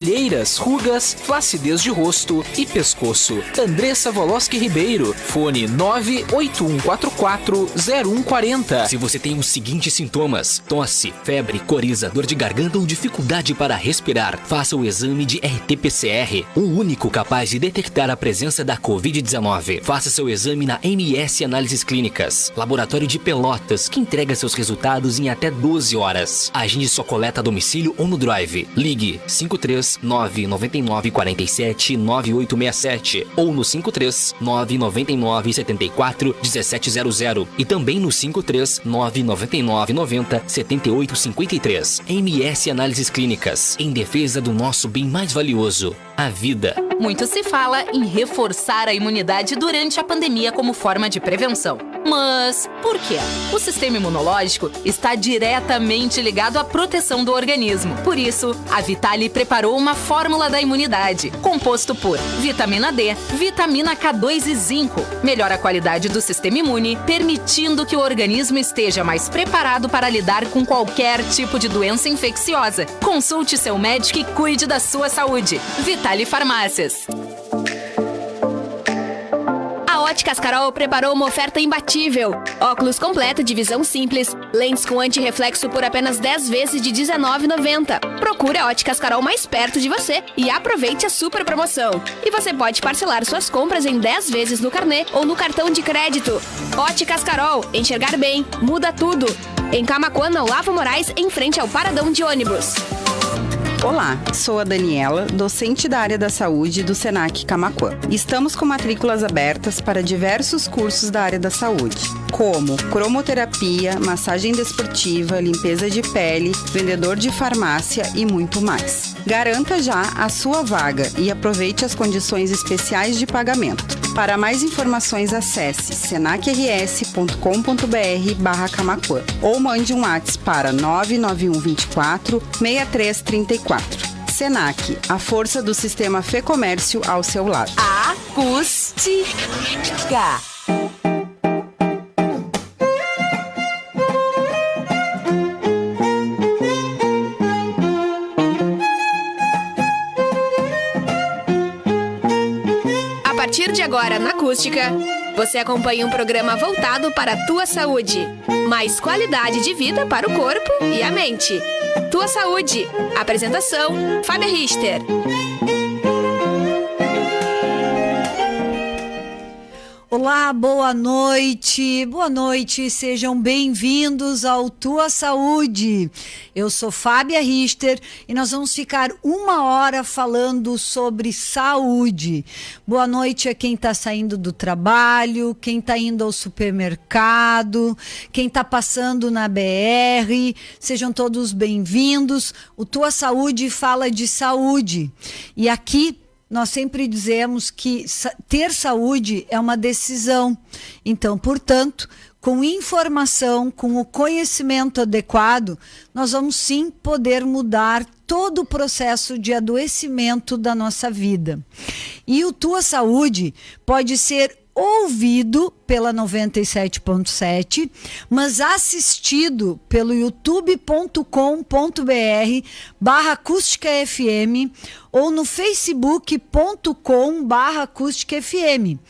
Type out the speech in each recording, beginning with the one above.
olheiras, rugas, flacidez de rosto e pescoço. Andressa Voloski Ribeiro, fone 981440140. Se você tem os seguintes sintomas: tosse, febre, coriza, dor de garganta ou dificuldade para respirar, faça o exame de RT-PCR, o único capaz de detectar a presença da Covid-19. Faça seu exame na MS Análises Clínicas, laboratório de Pelotas, que entrega seus resultados em até 12 horas. Agende sua coleta a domicílio ou no Drive. Ligue 53999479867 ou no 53999741700 e também no 53999907853. MS Análises Clínicas, em defesa do nosso bem mais valioso, a vida. Muito se fala em reforçar a imunidade durante a pandemia como forma de prevenção. Mas por quê? O sistema imunológico está diretamente ligado à proteção do organismo. Por isso, a Vitale preparou uma fórmula da imunidade, composto por vitamina D, vitamina K2 e zinco. Melhora a qualidade do sistema imune, permitindo que o organismo esteja mais preparado para lidar com qualquer tipo de doença infecciosa. Consulte seu médico e cuide da sua saúde. Vitale Farmácias. A Óticas Carol preparou uma oferta imbatível. Óculos completo de visão simples, lentes com antirreflexo por apenas 10 vezes de R$19,90. Procure a Óticas Carol mais perto de você e aproveite a super promoção. E você pode parcelar suas compras em 10 vezes no carnê ou no cartão de crédito. Óticas Carol, enxergar bem, muda tudo. Em Camaquã, na Olavo Moraes, em frente ao paradão de ônibus. Olá, sou a Daniela, docente da área da saúde do Senac Camaquã. Estamos com matrículas abertas para diversos cursos da área da saúde, como cromoterapia, massagem desportiva, limpeza de pele, vendedor de farmácia e muito mais. Garanta já a sua vaga e aproveite as condições especiais de pagamento. Para mais informações, acesse senacrs.com.br/Camaquã ou mande um WhatsApp para 99124 6334. Senac, a força do sistema Fê Comércio ao seu lado. Acústica. A partir de agora, na Acústica, você acompanha um programa voltado para a tua saúde. Mais qualidade de vida para o corpo e a mente. Tua Saúde. Apresentação, Fábia Richter. Olá, boa noite, sejam bem-vindos ao Tua Saúde. Eu sou Fábia Richter e nós vamos ficar 1 hora falando sobre saúde. Boa noite a quem está saindo do trabalho, quem está indo ao supermercado, quem está passando na BR, sejam todos bem-vindos. O Tua Saúde fala de saúde e aqui nós sempre dizemos que ter saúde é uma decisão. Então, portanto, com informação, com o conhecimento adequado, nós vamos sim poder mudar todo o processo de adoecimento da nossa vida. E o Tua Saúde pode ser ouvido pela 97.7, mas assistido pelo youtube.com.br/acústicafm ou no facebook.com/acústicafm.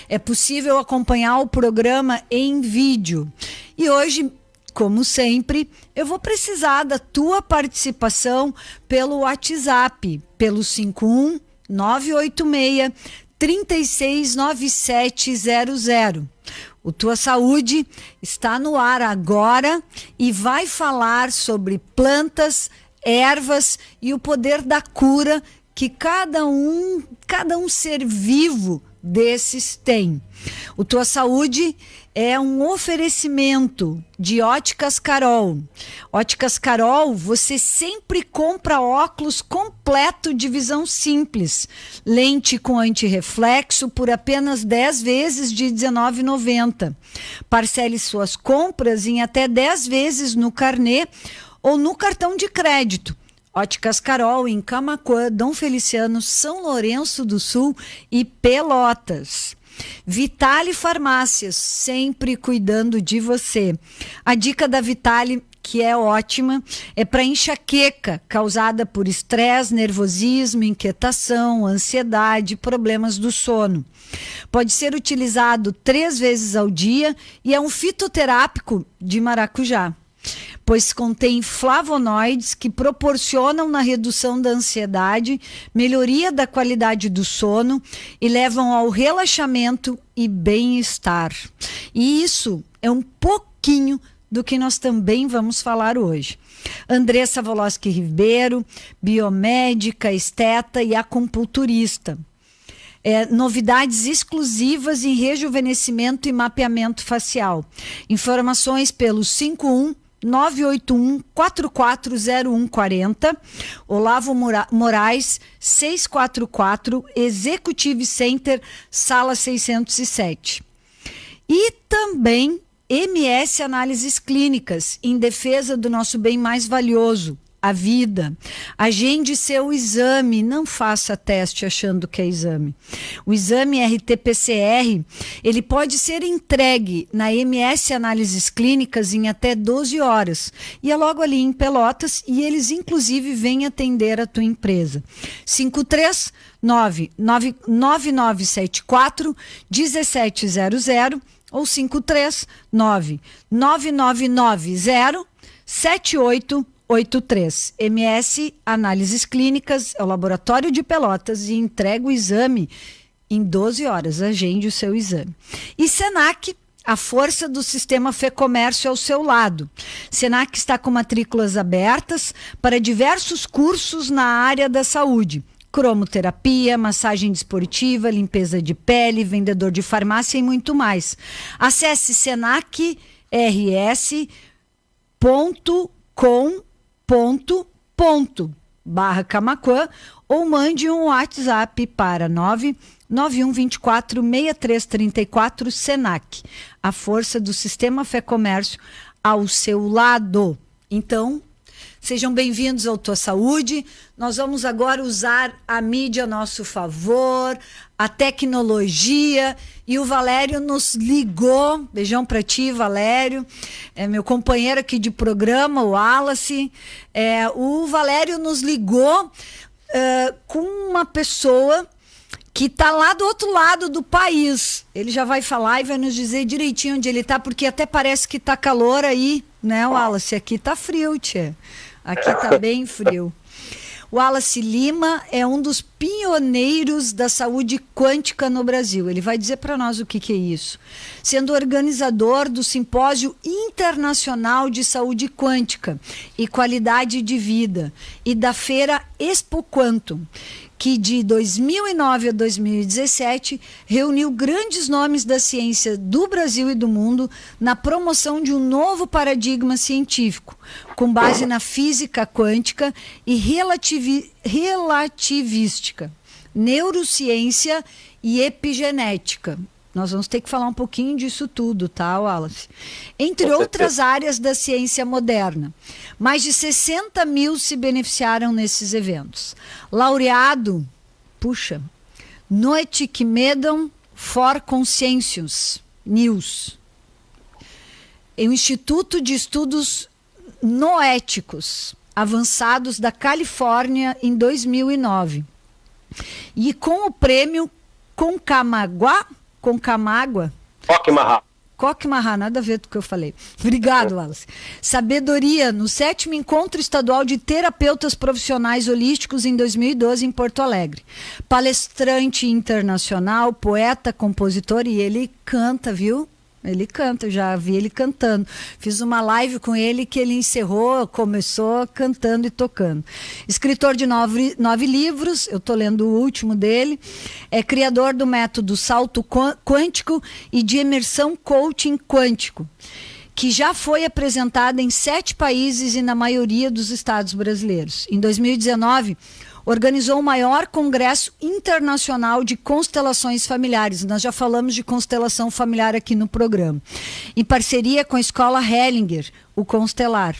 É possível acompanhar o programa em vídeo. E hoje, como sempre, eu vou precisar da tua participação pelo WhatsApp, pelo 51 986 369700. O Tua Saúde está no ar agora e vai falar sobre plantas, ervas e o poder da cura que cada um ser vivo desses tem. O Tua Saúde é um oferecimento de Óticas Carol. Óticas Carol, você sempre compra óculos completo de visão simples. Lente com antirreflexo por apenas 10 vezes de R$19,90. Parcele suas compras em até 10 vezes no carnê ou no cartão de crédito. Óticas Carol em Camaquã, Dom Feliciano, São Lourenço do Sul e Pelotas. Vitale Farmácias, sempre cuidando de você. A dica da Vitale que é ótima, é para enxaqueca causada por estresse, nervosismo, inquietação, ansiedade, problemas do sono. Pode ser utilizado 3 vezes ao dia e é um fitoterápico de maracujá, pois contém flavonoides que proporcionam na redução da ansiedade, melhoria da qualidade do sono e levam ao relaxamento e bem-estar. E isso é um pouquinho do que nós também vamos falar hoje. Andressa Woloski Ribeiro, biomédica, esteta e acupunturista. Novidades exclusivas em rejuvenescimento e mapeamento facial. Informações pelo 51-981-440140, Olavo Moraes, 644, Executive Center, sala 607. E também MS Análises Clínicas, em defesa do nosso bem mais valioso, a vida. Agende seu exame, não faça teste achando que é exame. O exame RT-PCR, ele pode ser entregue na MS Análises Clínicas em até 12 horas. E é logo ali em Pelotas, e eles inclusive vêm atender a tua empresa. 539-9974-1700 ou 539-9990-7883. MS Análises Clínicas, é o Laboratório de Pelotas, e entrega o exame em 12 horas. Agende o seu exame. E Senac, a força do sistema Fê-Comércio ao seu lado. Senac está com matrículas abertas para diversos cursos na área da saúde. Cromoterapia, massagem desportiva, limpeza de pele, vendedor de farmácia e muito mais. Acesse senacrs.com.br/Camaquã ou mande um WhatsApp para 991246334 Senac. A força do sistema Fê-Comércio ao seu lado. Então, sejam bem-vindos ao Tua Saúde. Nós vamos agora usar a mídia a nosso favor, a tecnologia, e o Valério nos ligou. Beijão para ti, Valério. É meu companheiro aqui de programa, o Wallace. O Valério nos ligou com uma pessoa que está lá do outro lado do país. Ele já vai falar e vai nos dizer direitinho onde ele está, porque até parece que está calor aí, né, Wallace? Aqui tá frio, tchê. Aqui tá bem frio. O Wallace Lima é um dos pioneiros da saúde quântica no Brasil. Ele vai dizer para nós o que é isso. Sendo organizador do Simpósio Internacional de Saúde Quântica e Qualidade de Vida e da Feira Expo Quantum, que de 2009 a 2017 reuniu grandes nomes da ciência do Brasil e do mundo na promoção de um novo paradigma científico, com base na física quântica e relativística, neurociência e epigenética. Nós vamos ter que falar um pouquinho disso tudo, tá, Wallace? Entre outras áreas da ciência moderna. Mais de 60 mil se beneficiaram nesses eventos. Laureado, Noetic Medon for Conscientious News. É o Instituto de Estudos Noéticos Avançados da Califórnia em 2009. E com o prêmio Concamagua, Coquimahá, nada a ver com o que eu falei. Obrigado, Wallace. Sabedoria, no 7º Encontro Estadual de Terapeutas Profissionais Holísticos em 2012, em Porto Alegre. Palestrante internacional, poeta, compositor, e ele canta, viu? Ele canta, já vi ele cantando. Fiz uma live com ele que ele começou cantando e tocando. Escritor de 9 livros, eu estou lendo o último dele. É criador do método Salto Quântico e de Imersão Coaching Quântico, que já foi apresentada em 7 países e na maioria dos estados brasileiros. Em 2019, organizou o maior congresso internacional de constelações familiares. Nós já falamos de constelação familiar aqui no programa. Em parceria com a Escola Hellinger, o Constelar.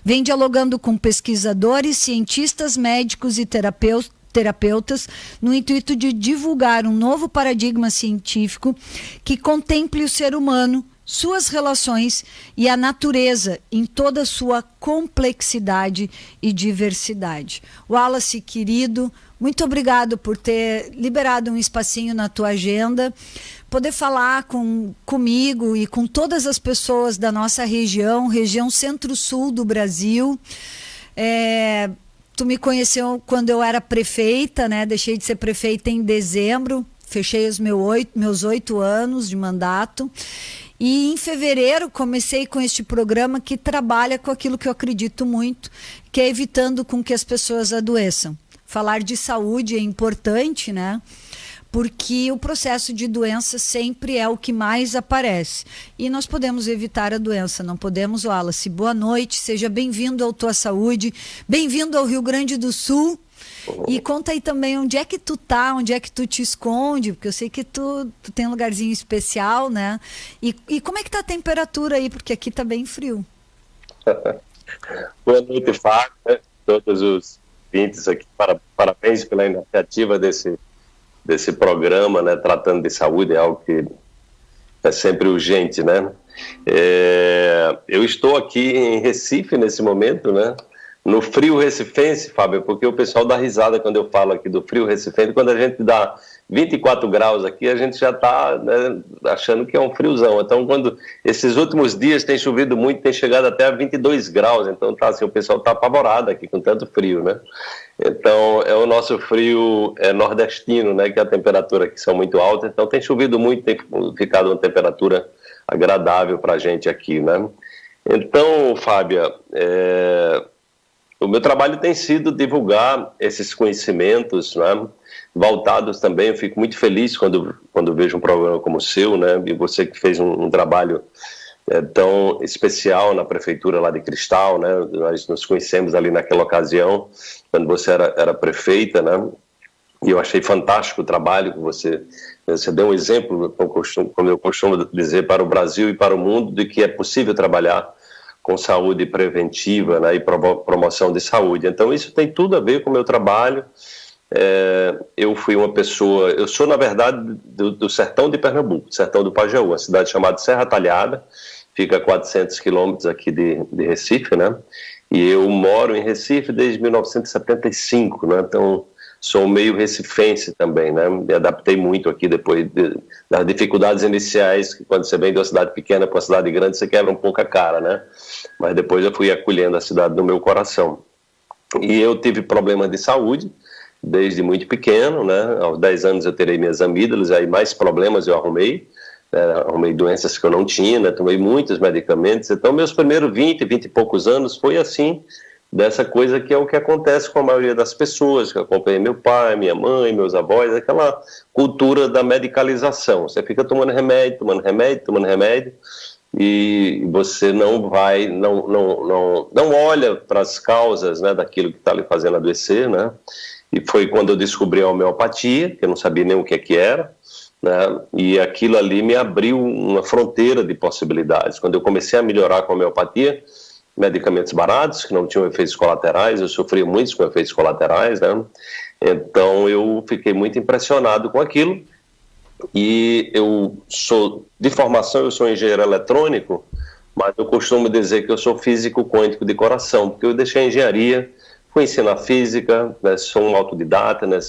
Vem dialogando com pesquisadores, cientistas, médicos e terapeutas no intuito de divulgar um novo paradigma científico que contemple o ser humano suas relações e a natureza em toda a sua complexidade e diversidade. Wallace, querido, muito obrigado por ter liberado um espacinho na tua agenda, poder falar comigo e com todas as pessoas da nossa região centro-sul do Brasil. Tu me conheceu quando eu era prefeita, né? Deixei de ser prefeita em dezembro, fechei os meus 8 anos de mandato. E em fevereiro comecei com este programa que trabalha com aquilo que eu acredito muito, que é evitando com que as pessoas adoeçam. Falar de saúde é importante, né? Porque o processo de doença sempre é o que mais aparece. E nós podemos evitar a doença, não podemos, Wallace. Boa noite, seja bem-vindo ao Tua Saúde, bem-vindo ao Rio Grande do Sul. E conta aí também onde é que tu tá, onde é que tu te esconde, porque eu sei que tu tem um lugarzinho especial, né? E como é que tá a temperatura aí, porque aqui tá bem frio. Boa noite, Fábio, todos os ouvintes aqui, parabéns pela iniciativa desse programa, né, tratando de saúde, é algo que é sempre urgente, né? Eu estou aqui em Recife nesse momento, né? No frio recifense, Fábio, porque o pessoal dá risada quando eu falo aqui do frio recifense. Quando a gente dá 24 graus aqui, a gente já está, né, achando que é um friozão. Então, quando esses últimos dias tem chovido muito, tem chegado até a 22 graus. Então, tá, assim, o pessoal está apavorado aqui com tanto frio, né? Então, é o nosso frio nordestino, né, que a temperatura aqui são muito alta. Então, tem chovido muito, tem ficado uma temperatura agradável para a gente aqui, né? Então, Fábia, o meu trabalho tem sido divulgar esses conhecimentos, né, voltados também. Eu fico muito feliz quando vejo um programa como o seu, né, e você que fez um trabalho tão especial na prefeitura lá de Cristal, né, nós nos conhecemos ali naquela ocasião, quando você era prefeita, né, e eu achei fantástico o trabalho que você deu um exemplo, como eu costumo dizer, para o Brasil e para o mundo, de que é possível trabalhar com saúde preventiva, né, e promoção de saúde. Então, isso tem tudo a ver com o meu trabalho. Eu fui uma pessoa... Eu sou, na verdade, do sertão de Pernambuco, sertão do Pajeú, uma cidade chamada Serra Talhada, fica a 400 quilômetros aqui de Recife, né? E eu moro em Recife desde 1975, né? Então, sou meio recifense também, né? Me adaptei muito aqui depois das dificuldades iniciais, que quando você vem de uma cidade pequena para uma cidade grande, você quebra um pouco a cara, né? Mas depois eu fui acolhendo a cidade no meu coração. E eu tive problemas de saúde desde muito pequeno, né? Aos 10 anos eu terei minhas amígdalas, aí mais problemas eu arrumei, arrumei doenças que eu não tinha, né? Tomei muitos medicamentos. Então, meus primeiros 20 e poucos anos foi assim, dessa coisa que é o que acontece com a maioria das pessoas, que acompanhei meu pai, minha mãe, meus avós, aquela cultura da medicalização. Você fica tomando remédio, e você não olha para as causas, né, daquilo que está lhe fazendo adoecer, né? E foi quando eu descobri a homeopatia, que eu não sabia nem o que era, né? E aquilo ali me abriu uma fronteira de possibilidades. Quando eu comecei a melhorar com a homeopatia, medicamentos baratos, que não tinham efeitos colaterais, eu sofria muito com efeitos colaterais, né? Então eu fiquei muito impressionado com aquilo, e de formação eu sou engenheiro eletrônico, mas eu costumo dizer que eu sou físico quântico de coração, porque eu deixei a engenharia, fui ensinar física, né? Sou um autodidata, né?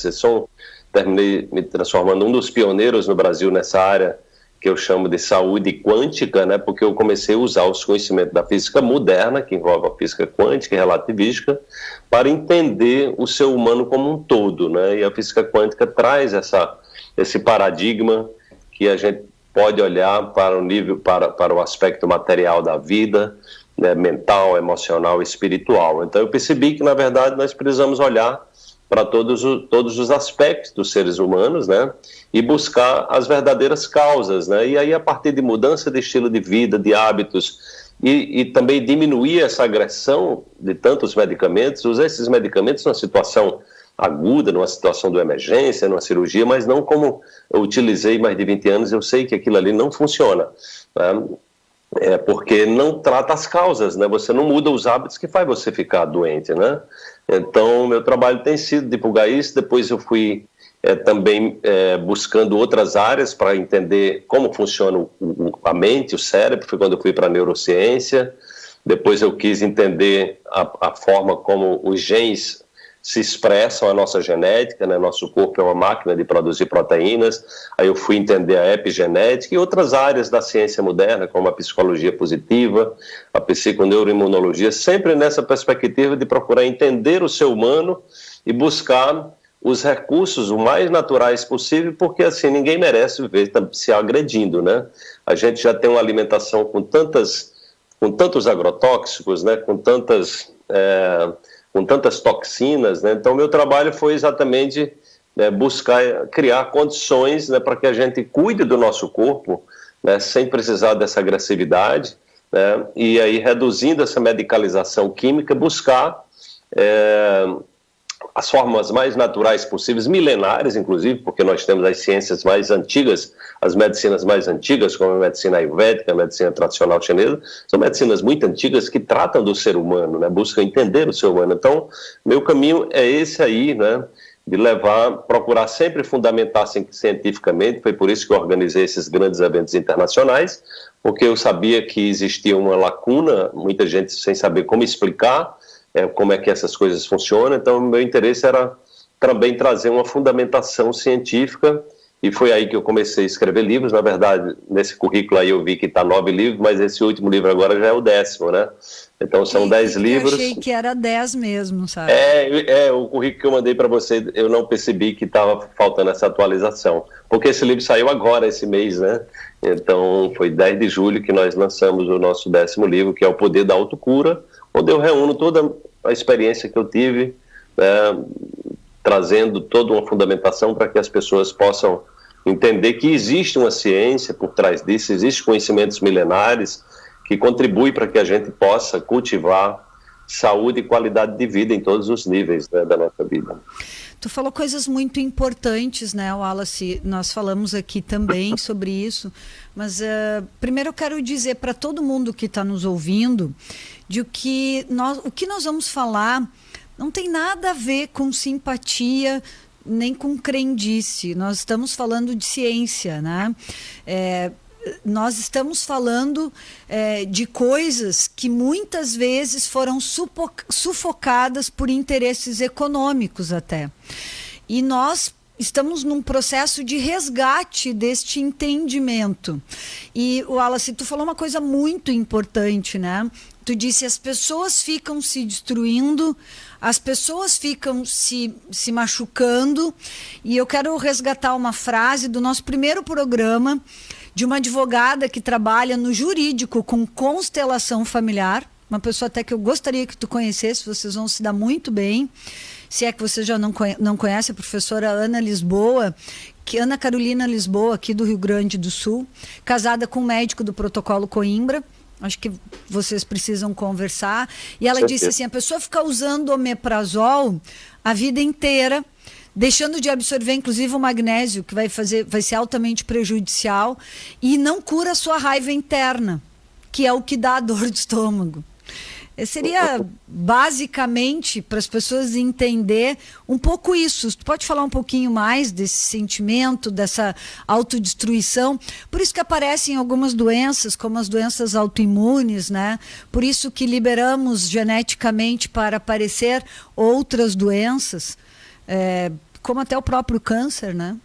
Terminei me transformando um dos pioneiros no Brasil nessa área que eu chamo de saúde quântica, né, porque eu comecei a usar os conhecimentos da física moderna, que envolve a física quântica e relativística, para entender o ser humano como um todo, né, e a física quântica traz esse paradigma que a gente pode olhar para o nível, para o aspecto material da vida, né, mental, emocional e espiritual. Então eu percebi que, na verdade, nós precisamos olhar para todos os aspectos dos seres humanos, né, e buscar as verdadeiras causas, né, e aí a partir de mudança de estilo de vida, de hábitos, e também diminuir essa agressão de tantos medicamentos, usar esses medicamentos numa situação aguda, numa situação de emergência, numa cirurgia, mas não como eu utilizei mais de 20 anos, eu sei que aquilo ali não funciona, né? Porque não trata as causas, né? Você não muda os hábitos que faz você ficar doente, né? Então, meu trabalho tem sido divulgar isso. Depois eu fui também buscando outras áreas para entender como funciona a mente, o cérebro. Foi quando eu fui para a neurociência. Depois eu quis entender a forma como os genes se expressam, a nossa genética, né? Nosso corpo é uma máquina de produzir proteínas. Aí eu fui entender a epigenética e outras áreas da ciência moderna, como a psicologia positiva, a psiconeuroimunologia, sempre nessa perspectiva de procurar entender o ser humano e buscar os recursos o mais naturais possível, porque assim ninguém merece viver se agredindo, né? A gente já tem uma alimentação com tantos agrotóxicos, né? Com tantas toxinas, né? Então meu trabalho foi exatamente buscar criar condições, né, para que a gente cuide do nosso corpo, né, sem precisar dessa agressividade, né? E aí reduzindo essa medicalização química, buscar as formas mais naturais possíveis, milenares inclusive, porque nós temos as ciências mais antigas, as medicinas mais antigas, como a medicina ayurvédica, a medicina tradicional chinesa, são medicinas muito antigas que tratam do ser humano, né, buscam entender o ser humano. Então, meu caminho é esse aí, né, de procurar sempre fundamentar cientificamente. Foi por isso que eu organizei esses grandes eventos internacionais, porque eu sabia que existia uma lacuna, muita gente sem saber como explicar, como é que essas coisas funcionam. Então, o meu interesse era também trazer uma fundamentação científica, e foi aí que eu comecei a escrever livros. Na verdade, nesse currículo aí eu vi que está 9 livros, mas esse último livro agora já é o 10º, né? Então são 10 livros. Eu achei que era 10 mesmo, sabe? O currículo que eu mandei para você, eu não percebi que estava faltando essa atualização, porque esse livro saiu agora, esse mês, né? Então foi 10 de julho que nós lançamos o nosso 10º livro, que é O Poder da Autocura, onde eu reúno toda a experiência que eu tive, né, trazendo toda uma fundamentação para que as pessoas possam entender que existe uma ciência por trás disso, existem conhecimentos milenares que contribuem para que a gente possa cultivar saúde e qualidade de vida em todos os níveis, né, da nossa vida. Tu falou coisas muito importantes, né, Wallace? Nós falamos aqui também sobre isso, mas primeiro eu quero dizer para todo mundo que está nos ouvindo de o que nós vamos falar não tem nada a ver com simpatia nem com crendice. Nós estamos falando de ciência, né? Nós estamos falando de coisas que muitas vezes foram sufocadas por interesses econômicos até. E nós estamos num processo de resgate deste entendimento. E, Wallace, tu falou uma coisa muito importante, né? Tu disse, as pessoas ficam se destruindo, as pessoas ficam se machucando, e eu quero resgatar uma frase do nosso primeiro programa, de uma advogada que trabalha no jurídico com constelação familiar, uma pessoa até que eu gostaria que tu conhecesse, vocês vão se dar muito bem, se é que você já não conhece, a professora Ana Carolina Lisboa, aqui do Rio Grande do Sul, casada com um médico do protocolo Coimbra. Acho que vocês precisam conversar. E ela disse assim, a pessoa fica usando omeprazol a vida inteira, deixando de absorver inclusive o magnésio, que vai ser altamente prejudicial, e não cura a sua raiva interna, que é o que dá a dor de estômago. Seria basicamente para as pessoas entender um pouco isso. Tu pode falar um pouquinho mais desse sentimento, dessa autodestruição? Por isso que aparecem algumas doenças, como as doenças autoimunes, né? Por isso que liberamos geneticamente para aparecer outras doenças, como até o próprio câncer, né?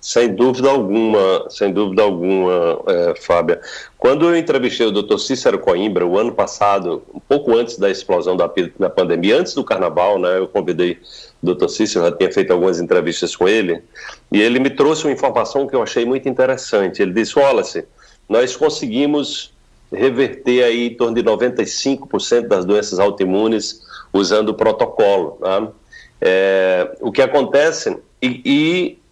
Sem dúvida alguma, Fábia. Quando eu entrevistei o Dr. Cícero Coimbra o ano passado, um pouco antes da explosão da pandemia, antes do carnaval, né, eu convidei o Dr. Cícero, já tinha feito algumas entrevistas com ele, e ele me trouxe uma informação que eu achei muito interessante. Ele disse, Wallace, nós conseguimos reverter aí em torno de 95% das doenças autoimunes usando o protocolo. Tá? O que acontece,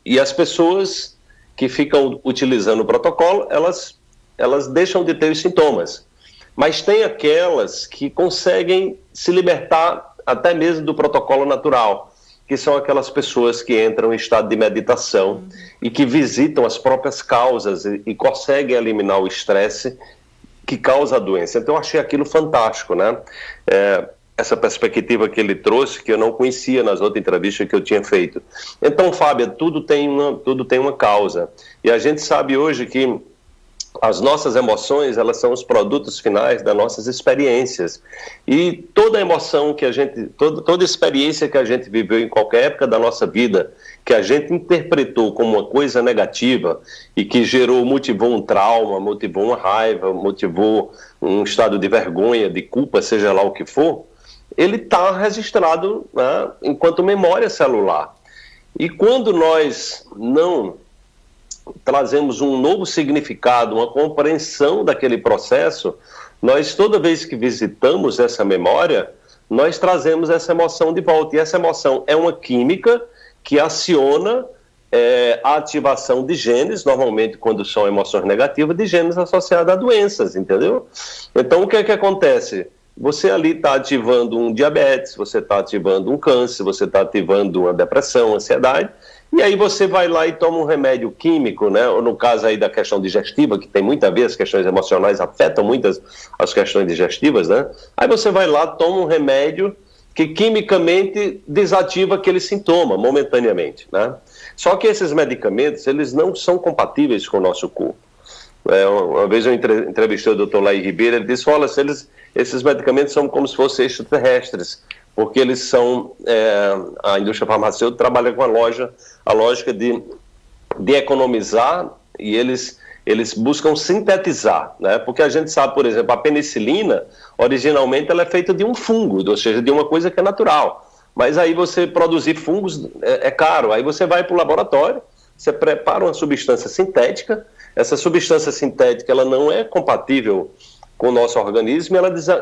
e as pessoas que ficam utilizando o protocolo, elas deixam de ter os sintomas. Mas tem aquelas que conseguem se libertar até mesmo do protocolo natural, que são aquelas pessoas que entram em estado de meditação e que visitam as próprias causas e conseguem eliminar o estresse que causa a doença. Então eu achei aquilo fantástico, né? essa perspectiva que ele trouxe, que eu não conhecia nas outras entrevistas que eu tinha feito. Então, Fábia, tudo tem uma causa. E a gente sabe hoje que as nossas emoções, elas são os produtos finais das nossas experiências. E toda emoção que a gente, toda experiência que a gente viveu em qualquer época da nossa vida, que a gente interpretou como uma coisa negativa e que motivou um trauma, motivou uma raiva, motivou um estado de vergonha, de culpa, seja lá o que for, ele está registrado, né, enquanto memória celular. E quando nós não trazemos um novo significado, uma compreensão daquele processo, nós, toda vez que visitamos essa memória, nós trazemos essa emoção de volta. E essa emoção é uma química que aciona a ativação de genes, normalmente quando são emoções negativas, de genes associados a doenças, entendeu? Então, o que é que acontece? Você ali está ativando um diabetes, você está ativando um câncer, você está ativando uma depressão, ansiedade, e aí você vai lá e toma um remédio químico, né? Ou no caso aí da questão digestiva, que tem muito a ver, as questões emocionais afetam muitas as questões digestivas, né? Aí você vai lá, toma um remédio que quimicamente desativa aquele sintoma momentaneamente, né? Só que esses medicamentos, eles não são compatíveis com o nosso corpo. Uma vez eu entrevistei o Dr. Laí Ribeiro, ele disse, olha, esses medicamentos são como se fossem extraterrestres, porque eles são, a indústria farmacêutica trabalha com a lógica de economizar, e eles buscam sintetizar, né? Porque a gente sabe, por exemplo, a penicilina, originalmente ela é feita de um fungo, ou seja, de uma coisa que é natural, mas aí você produzir fungos é caro, aí você vai para o laboratório, você prepara uma substância sintética, essa substância sintética ela não é compatível com o nosso organismo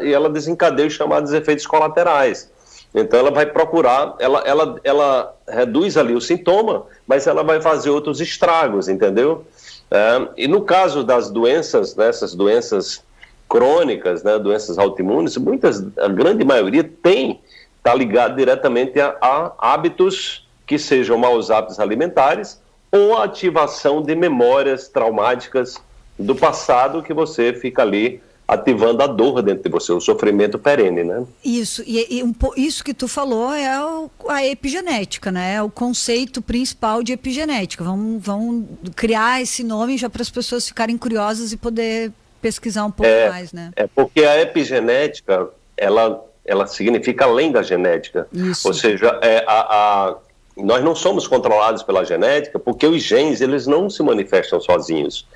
e ela desencadeia os chamados efeitos colaterais. Então ela vai procurar, ela reduz ali o sintoma, mas ela vai fazer outros estragos, entendeu? E no caso das doenças, essas doenças crônicas, né, doenças autoimunes, a grande maioria está ligada diretamente a hábitos que sejam maus hábitos alimentares ou a ativação de memórias traumáticas do passado que você fica ali ativando a dor dentro de você, o sofrimento perene, né? Isso, isso que tu falou é a epigenética, né? É o conceito principal de epigenética. Vamos criar esse nome já para as pessoas ficarem curiosas e poder pesquisar um pouco mais, né? Porque a epigenética, ela significa além da genética. Isso. Ou seja, nós não somos controlados pela genética porque os genes, eles não se manifestam sozinhos.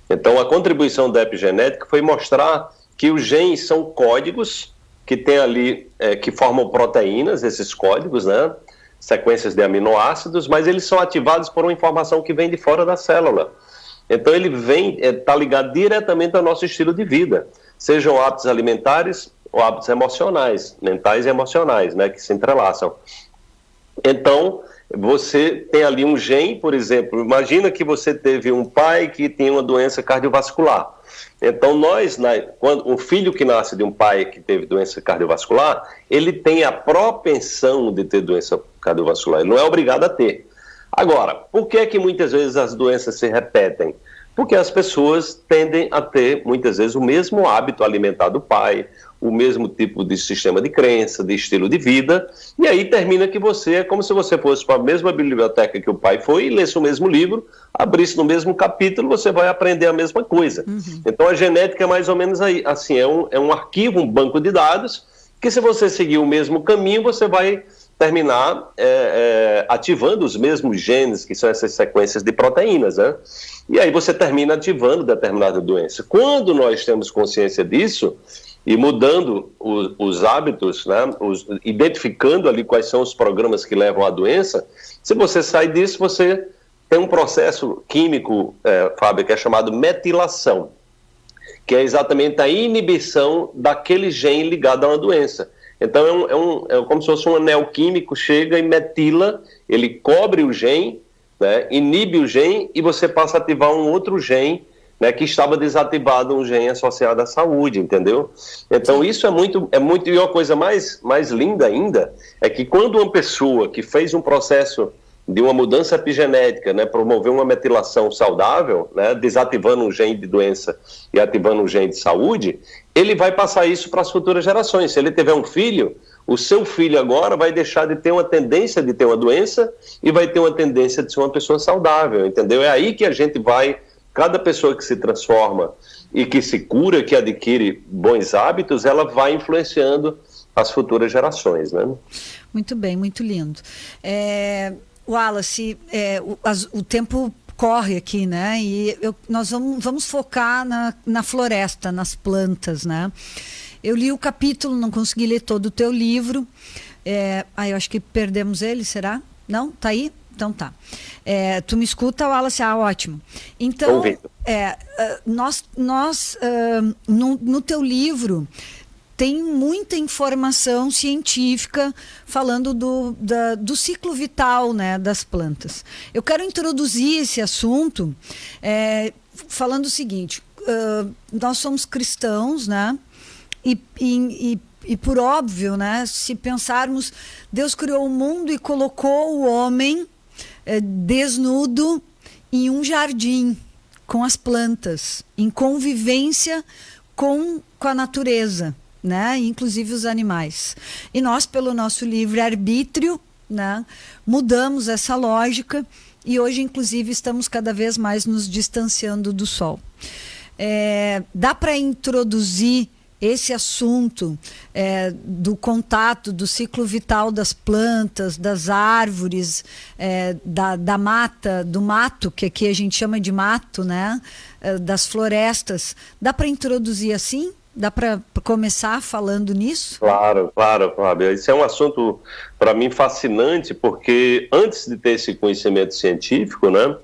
Então, a contribuição da epigenética foi mostrar que os genes são códigos que tem ali, que formam proteínas, esses códigos, né? Sequências de aminoácidos, mas eles são ativados por uma informação que vem de fora da célula. Então, ele está ligado diretamente ao nosso estilo de vida, sejam hábitos alimentares ou hábitos emocionais, mentais e emocionais, né? Que se entrelaçam. Então, você tem ali um gene, por exemplo, imagina que você teve um pai que tinha uma doença cardiovascular. Então, quando um filho que nasce de um pai que teve doença cardiovascular, ele tem a propensão de ter doença cardiovascular, ele não é obrigado a ter. Agora, por que que muitas vezes as doenças se repetem? Porque as pessoas tendem a ter, muitas vezes, o mesmo hábito alimentar do pai, o mesmo tipo de sistema de crença, de estilo de vida, e aí termina que você é como se você fosse para a mesma biblioteca que o pai foi e lesse o mesmo livro, abrisse no mesmo capítulo, você vai aprender a mesma coisa. Uhum. Então a genética é mais ou menos aí, assim, é um arquivo, um banco de dados, que se você seguir o mesmo caminho, você vai terminar ativando os mesmos genes, que são essas sequências de proteínas, né? E aí você termina ativando determinada doença. Quando nós temos consciência disso, e mudando os hábitos, né, identificando ali quais são os programas que levam à doença, se você sai disso, você tem um processo químico, Fábio, que é chamado metilação, que é exatamente a inibição daquele gene ligado a uma doença. Então é como se fosse um anel químico, chega e metila, ele cobre o gene, né, inibe o gene e você passa a ativar um outro gene, né, que estava desativado, um gene associado à saúde, entendeu? Então isso é muito, e uma coisa mais linda ainda, é que quando uma pessoa que fez um processo de uma mudança epigenética, né, promover uma metilação saudável, né, desativando um gene de doença e ativando um gene de saúde, ele vai passar isso para as futuras gerações. Se ele tiver um filho, o seu filho agora vai deixar de ter uma tendência de ter uma doença e vai ter uma tendência de ser uma pessoa saudável, entendeu? É aí que a gente vai, cada pessoa que se transforma e que se cura, que adquire bons hábitos, ela vai influenciando as futuras gerações, né? Muito bem, muito lindo. Wallace, o tempo corre aqui, né? E nós vamos focar na floresta, nas plantas, né? Eu li o capítulo, não consegui ler todo o teu livro. Eu acho que perdemos ele, será? Não? Tá aí? Então tá. Tu me escuta, Wallace? Ótimo. Então, no teu livro tem muita informação científica falando do ciclo vital, né, das plantas. Eu quero introduzir esse assunto falando o seguinte: nós somos cristãos, né? E por óbvio, né, se pensarmos, Deus criou o mundo e colocou o homem desnudo em um jardim com as plantas, em convivência com a natureza, né, inclusive os animais. E nós, pelo nosso livre-arbítrio, né, mudamos essa lógica e hoje, inclusive, estamos cada vez mais nos distanciando do sol. Dá para introduzir esse assunto do contato, do ciclo vital das plantas, das árvores, da mata, do mato, que aqui a gente chama de mato, né? Das florestas. Dá para introduzir assim? Dá para começar falando nisso? Claro, Fábio. Isso é um assunto, para mim, fascinante, porque antes de ter esse conhecimento científico, né,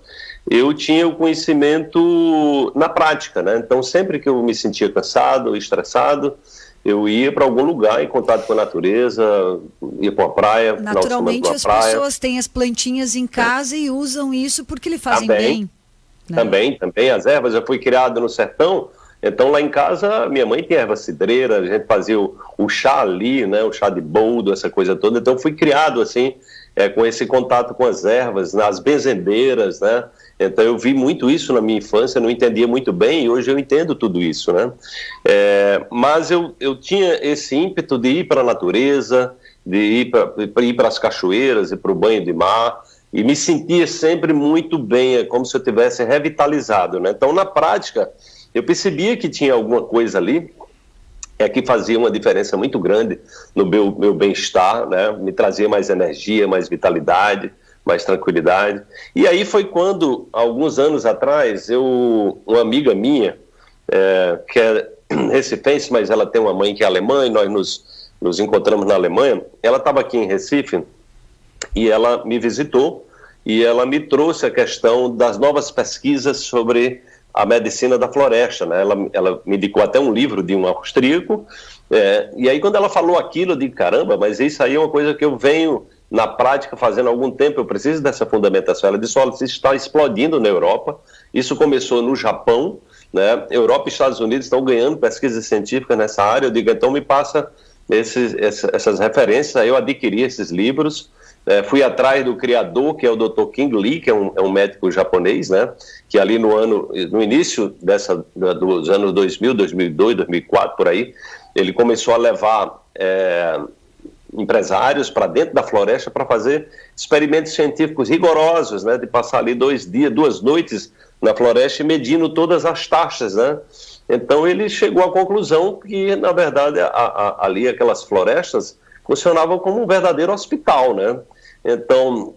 eu tinha o conhecimento na prática, né? Então, sempre que eu me sentia cansado, estressado, eu ia para algum lugar em contato com a natureza, ia para uma praia. Naturalmente, as pessoas têm as plantinhas em casa e usam isso porque lhe fazem bem. Né? Também. As ervas, eu fui criado no sertão, então lá em casa minha mãe tinha erva cidreira, a gente fazia o chá ali, né? O chá de boldo, essa coisa toda. Então, eu fui criado assim, com esse contato com as ervas, nas benzendeiras, né? Então eu vi muito isso na minha infância, não entendia muito bem e hoje eu entendo tudo isso, né? Mas eu tinha esse ímpeto de ir para a natureza, de ir para as cachoeiras e para o banho de mar e me sentia sempre muito bem, é como se eu tivesse revitalizado, né? Então na prática eu percebia que tinha alguma coisa ali que fazia uma diferença muito grande no meu bem-estar, né? Me trazia mais energia, mais vitalidade, mais tranquilidade. E aí foi quando, alguns anos atrás, uma amiga minha, que é recifense, mas ela tem uma mãe que é alemã, e nós nos encontramos na Alemanha, ela estava aqui em Recife, e ela me visitou, e ela me trouxe a questão das novas pesquisas sobre a medicina da floresta, né? Ela me indicou até um livro de um austríaco, e aí quando ela falou aquilo, eu disse, caramba, mas isso aí é uma coisa que eu venho na prática fazendo há algum tempo, eu preciso dessa fundamentação. Ela disse, olha, isso está explodindo na Europa, isso começou no Japão, né? Europa e Estados Unidos estão ganhando pesquisas científicas nessa área. Eu digo, então me passa essas referências. Aí eu adquiri esses livros, fui atrás do criador, que é o Dr. King Lee, que é um médico japonês, né? Que ali no início dos anos 2000, 2002, 2004, por aí, ele começou a levar empresários para dentro da floresta para fazer experimentos científicos rigorosos, né, de passar ali 2 noites na floresta e medindo todas as taxas, né? Então ele chegou à conclusão que, na verdade, ali aquelas florestas funcionavam como um verdadeiro hospital, né? Então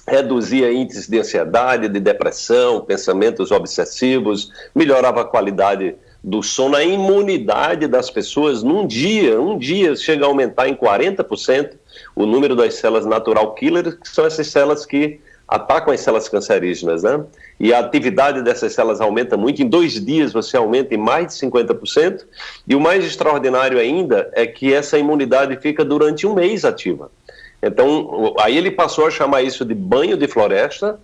reduzia índices de ansiedade, de depressão, pensamentos obsessivos, melhorava a qualidade do sono, a imunidade das pessoas. Um dia chega a aumentar em 40% o número das células natural killer, que são essas células que atacam as células cancerígenas, né? E a atividade dessas células aumenta muito. Em 2 dias você aumenta em mais de 50%. E o mais extraordinário ainda é que essa imunidade fica durante 1 mês ativa. Então, aí ele passou a chamar isso de banho de floresta,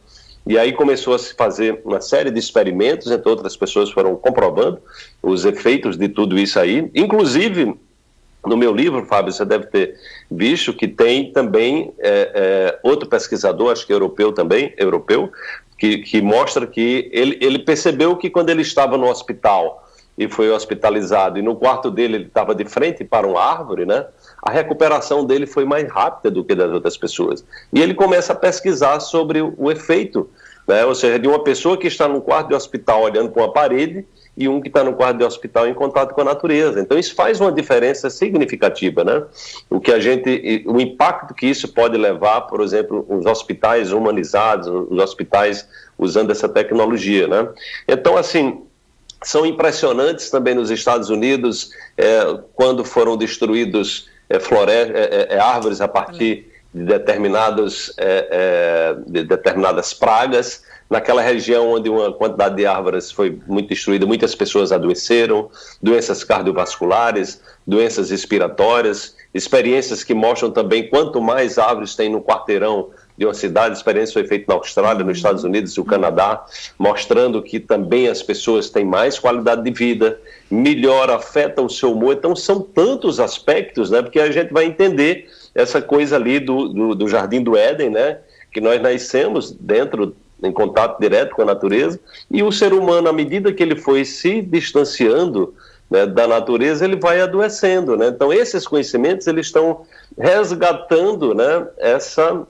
e aí começou a se fazer uma série de experimentos, então outras pessoas foram comprovando os efeitos de tudo isso aí. Inclusive, no meu livro, Fábio, você deve ter visto que tem também outro pesquisador, acho que europeu, que mostra que ele percebeu que quando ele estava no hospital e foi hospitalizado, e no quarto dele ele estava de frente para uma árvore, né? A recuperação dele foi mais rápida do que das outras pessoas. E ele começa a pesquisar sobre o efeito, né? Ou seja, de uma pessoa que está num quarto de hospital olhando para uma parede e um que está no quarto de hospital em contato com a natureza. Então isso faz uma diferença significativa, né? O impacto que isso pode levar, por exemplo, os hospitais humanizados, os hospitais usando essa tecnologia, né? Então, assim, são impressionantes também nos Estados Unidos, quando foram destruídos árvores a partir de determinadas pragas. Naquela região onde uma quantidade de árvores foi muito destruída, muitas pessoas adoeceram, doenças cardiovasculares, doenças respiratórias, experiências que mostram também quanto mais árvores tem no quarteirão de uma cidade. A experiência foi feita na Austrália, nos Estados Unidos e no Canadá, mostrando que também as pessoas têm mais qualidade de vida, melhor, afeta o seu humor. Então são tantos aspectos, né? Porque a gente vai entender essa coisa ali do Jardim do Éden, né? Que nós nascemos em contato direto com a natureza, e o ser humano, à medida que ele foi se distanciando, né, da natureza, ele vai adoecendo, né? Então esses conhecimentos, eles estão resgatando, né, essa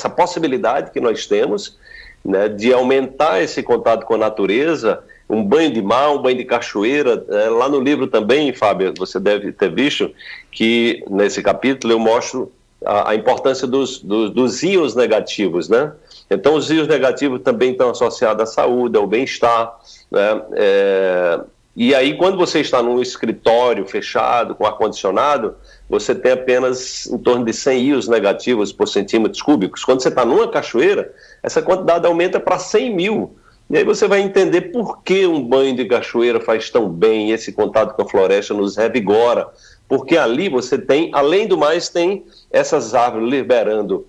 possibilidade que nós temos, né, de aumentar esse contato com a natureza. Um banho de mar, um banho de cachoeira. Lá no livro também, Fábio, você deve ter visto que nesse capítulo eu mostro a importância dos íons negativos, né? Então os íons negativos também estão associados à saúde, ao bem-estar, né? E aí, quando você está num escritório fechado, com ar-condicionado, você tem apenas em torno de 100 íons negativos por centímetros cúbicos. Quando você está numa cachoeira, essa quantidade aumenta para 100 mil. E aí você vai entender por que um banho de cachoeira faz tão bem, esse contato com a floresta nos revigora. Porque ali você tem, além do mais, tem essas árvores liberando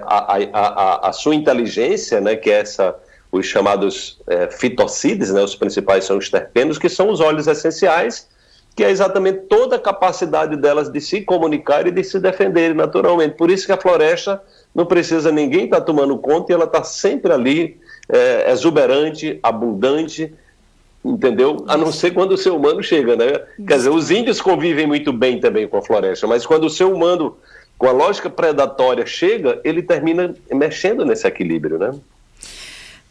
a sua inteligência, né, que é os chamados fitocides, né, os principais são os terpenos, que são os óleos essenciais, que é exatamente toda a capacidade delas de se comunicar e de se defenderem naturalmente. Por isso que a floresta não precisa ninguém estar tomando conta, e ela está sempre ali, exuberante, abundante, entendeu? A não ser quando o ser humano chega, né? Quer dizer, os índios convivem muito bem também com a floresta, mas quando o ser humano, com a lógica predatória, chega, ele termina mexendo nesse equilíbrio, né?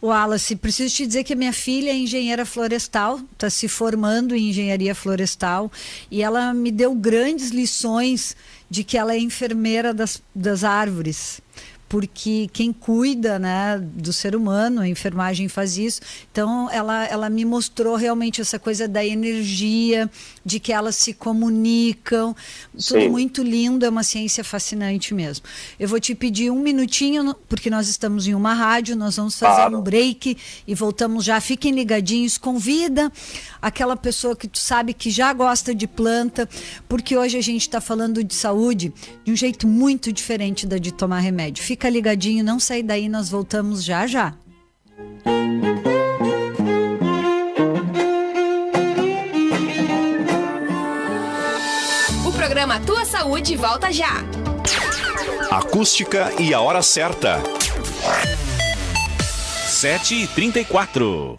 Wallace, preciso te dizer que a minha filha é engenheira florestal, está se formando em engenharia florestal, e ela me deu grandes lições de que ela é enfermeira das árvores. Porque quem cuida, né, do ser humano, a enfermagem faz isso. Então, ela me mostrou realmente essa coisa da energia, de que elas se comunicam. Sim. Tudo muito lindo, é uma ciência fascinante mesmo. Eu vou te pedir um minutinho, porque nós estamos em uma rádio, nós vamos fazer um break e voltamos já. Fiquem ligadinhos, convida aquela pessoa que tu sabe que já gosta de planta, porque hoje a gente está falando de saúde de um jeito muito diferente da de tomar remédio. Fica ligadinho, não sai daí, nós voltamos já já. O programa Tua Saúde volta já. Acústica e a hora certa. 7h34.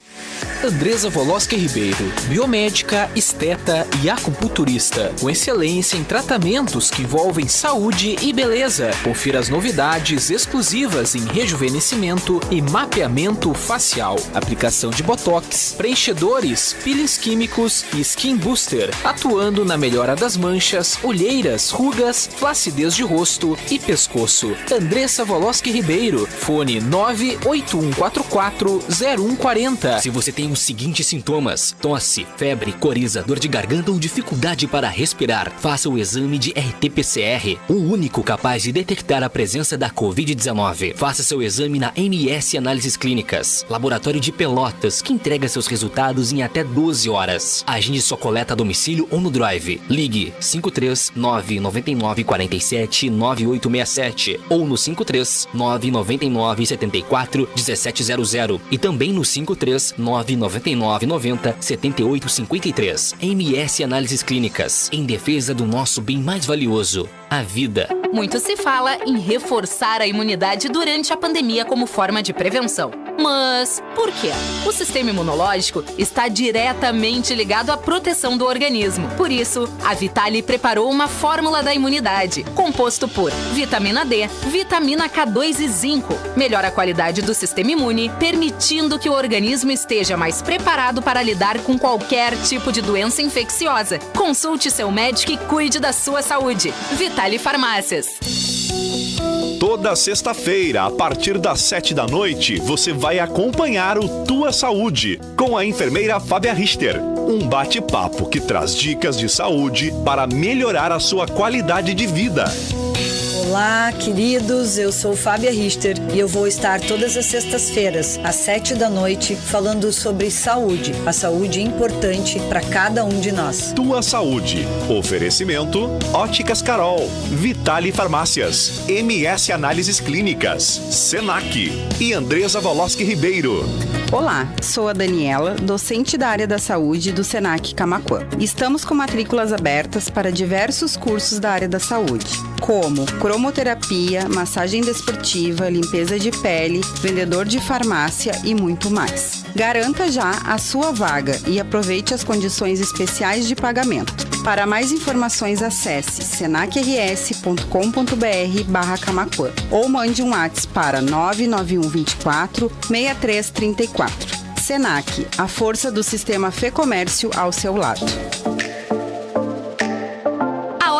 Andresa Woloski Ribeiro, biomédica, esteta e acupunturista, com excelência em tratamentos que envolvem saúde e beleza. Confira as novidades exclusivas em rejuvenescimento e mapeamento facial, aplicação de botox, preenchedores, peelings químicos e skin booster, atuando na melhora das manchas, olheiras, rugas, flacidez de rosto e pescoço. Andresa Woloski Ribeiro, fone 981440140. Se você tem os seguintes sintomas: tosse, febre, coriza, dor de garganta ou dificuldade para respirar, faça o exame de RT-PCR, o único capaz de detectar a presença da Covid-19. Faça seu exame na MS Análises Clínicas, laboratório de Pelotas, que entrega seus resultados em até 12 horas. Agende sua coleta a domicílio ou no Drive. Ligue 53999479867 ou no 53999741700 e também no 53999907853. MS Análises Clínicas, em defesa do nosso bem mais valioso, a vida. Muito se fala em reforçar a imunidade durante a pandemia como forma de prevenção. Mas por quê? O sistema imunológico está diretamente ligado à proteção do organismo. Por isso, a Vitale preparou uma fórmula da imunidade, composto por vitamina D, vitamina K2 e zinco. Melhora a qualidade do sistema imune, permitindo que o organismo esteja mais preparado para lidar com qualquer tipo de doença infecciosa. Consulte seu médico e cuide da sua saúde. Vitale Farmácias. Toda sexta-feira, a partir das 7 da noite, você vai acompanhar o Tua Saúde com a enfermeira Fábia Richter. Um bate-papo que traz dicas de saúde para melhorar a sua qualidade de vida. Olá, queridos, eu sou Fábia Richter e eu vou estar todas as sextas-feiras, às 7 da noite, falando sobre saúde. A saúde é importante para cada um de nós. Tua Saúde. Oferecimento: Óticas Carol, Vitale Farmácias, MS Análises Clínicas, Senac e Andresa Woloski Ribeiro. Olá, sou a Daniela, docente da área da saúde do Senac Camaquã. Estamos com matrículas abertas para diversos cursos da área da saúde, como cromoterapia, massagem desportiva, limpeza de pele, vendedor de farmácia e muito mais. Garanta já a sua vaga e aproveite as condições especiais de pagamento. Para mais informações, acesse senacrs.com.br/Camaquã ou mande um WhatsApp para 99124 6334. Senac, a força do sistema Fê Comércio ao seu lado.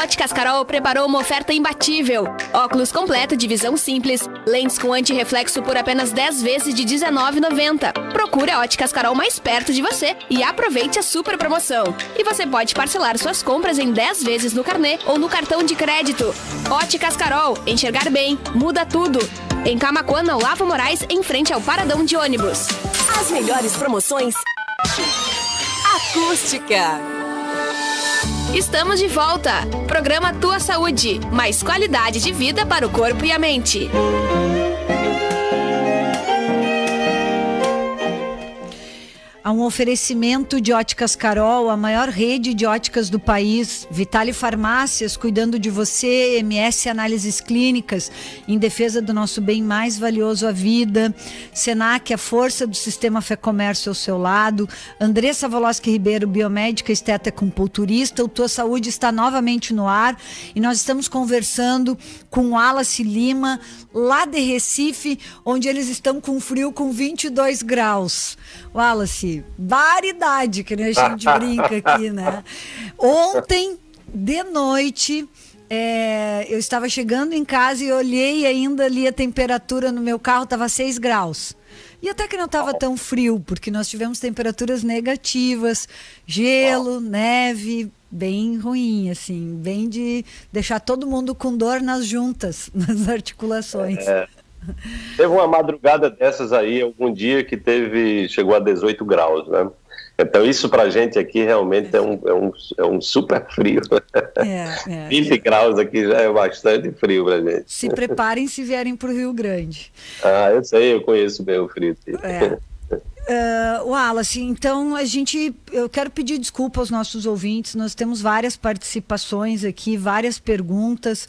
Óticas Carol preparou uma oferta imbatível. Óculos completo de visão simples, lentes com antirreflexo por apenas 10 vezes de R$19,90. Procure a Óticas Carol mais perto de você e aproveite a super promoção. E você pode parcelar suas compras em 10 vezes no carnê ou no cartão de crédito. Óticas Carol, enxergar bem, muda tudo. Em Camaquã, na Olavo Moraes, em frente ao paradão de ônibus. As melhores promoções. Acústica. Estamos de volta. Programa Tua Saúde. Mais qualidade de vida para o corpo e a mente. Há um oferecimento de Óticas Carol, a maior rede de óticas do país. Vitale Farmácias, cuidando de você. MS Análises Clínicas, em defesa do nosso bem mais valioso, a vida. Senac, a força do sistema Fé Comércio ao seu lado. Andresa Woloski Ribeiro, biomédica, esteta acupunturista. O Tua Saúde está novamente no ar e nós estamos conversando com o Wallace Lima, lá de Recife, onde eles estão com frio com 22 graus. Wallace, variedade, que a gente brinca aqui, né? Ontem, de noite, eu estava chegando em casa e olhei ainda ali a temperatura no meu carro, estava 6 graus. E até que não estava tão frio, porque nós tivemos temperaturas negativas, gelo, neve, bem ruim, assim, bem de deixar todo mundo com dor nas juntas, nas articulações. Teve uma madrugada dessas aí, algum dia que chegou a 18 graus, né? Então isso pra gente aqui realmente é um super frio. 20 graus aqui já é bastante frio pra gente. Se preparem se vierem pro Rio Grande. Eu sei, eu conheço bem o frio. Wallace, então eu quero pedir desculpa aos nossos ouvintes. Nós temos várias participações aqui, várias perguntas,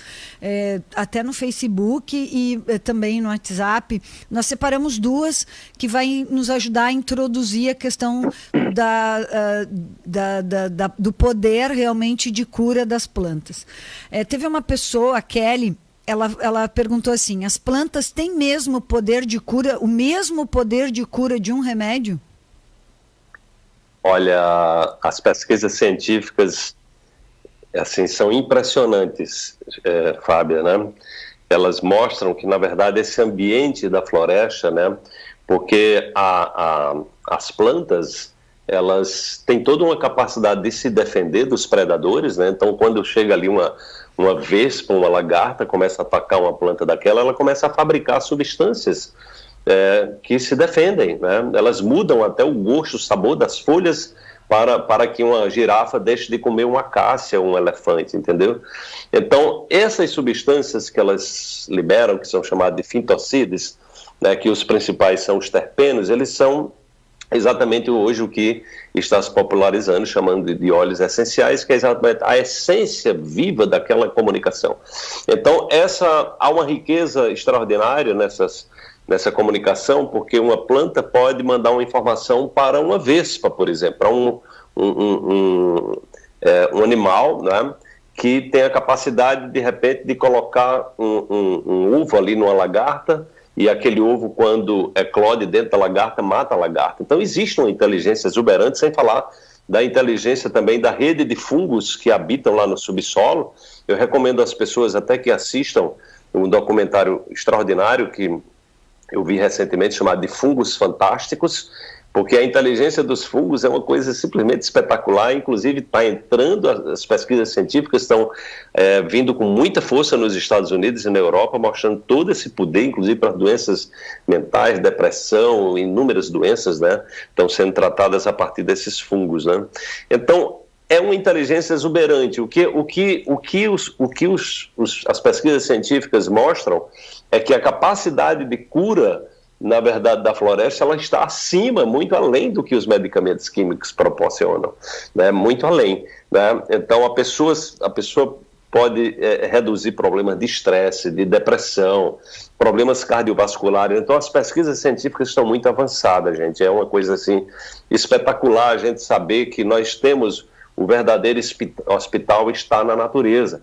até no Facebook e também no WhatsApp. Nós separamos duas que vai nos ajudar a introduzir a questão do poder realmente de cura das plantas. Teve uma pessoa, a Kelly. Ela perguntou assim: as plantas têm mesmo poder de cura, o mesmo poder de cura de um remédio? Olha, as pesquisas científicas assim, são impressionantes, Fábia, né? Elas mostram que, na verdade, esse ambiente da floresta, né? Porque as plantas, elas têm toda uma capacidade de se defender dos predadores, né? Então, quando chega ali uma vespa, uma lagarta, começa a atacar uma planta daquela, ela começa a fabricar substâncias que se defendem, né? Elas mudam até o gosto, o sabor das folhas para que uma girafa deixe de comer uma acácia ou um elefante, entendeu? Então, essas substâncias que elas liberam, que são chamadas de fitocidas, né, que os principais são os terpenos, eles são exatamente hoje o que está se popularizando, chamando de óleos essenciais, que é exatamente a essência viva daquela comunicação. Então, há uma riqueza extraordinária nessa comunicação, porque uma planta pode mandar uma informação para uma vespa, por exemplo, para um animal, né, que tem a capacidade, de repente, de colocar um ovo ali numa lagarta, e aquele ovo, quando eclode dentro da lagarta, mata a lagarta. Então, existe uma inteligência exuberante, sem falar da inteligência também da rede de fungos que habitam lá no subsolo. Eu recomendo às pessoas até que assistam um documentário extraordinário que eu vi recentemente, chamado de Fungos Fantásticos, porque a inteligência dos fungos é uma coisa simplesmente espetacular. Inclusive está entrando, as pesquisas científicas estão vindo com muita força nos Estados Unidos e na Europa, mostrando todo esse poder, inclusive para doenças mentais, depressão, inúmeras doenças, né, estão sendo tratadas a partir desses fungos, né? Então, é uma inteligência exuberante. O que as pesquisas científicas mostram é que a capacidade de cura, na verdade, da floresta, ela está acima, muito além do que os medicamentos químicos proporcionam, né? Muito além, né? Então, a pessoa pode reduzir problemas de estresse, de depressão, problemas cardiovasculares. Então, as pesquisas científicas estão muito avançadas, gente. É uma coisa, assim, espetacular a gente saber que nós temos o verdadeiro hospital está na natureza.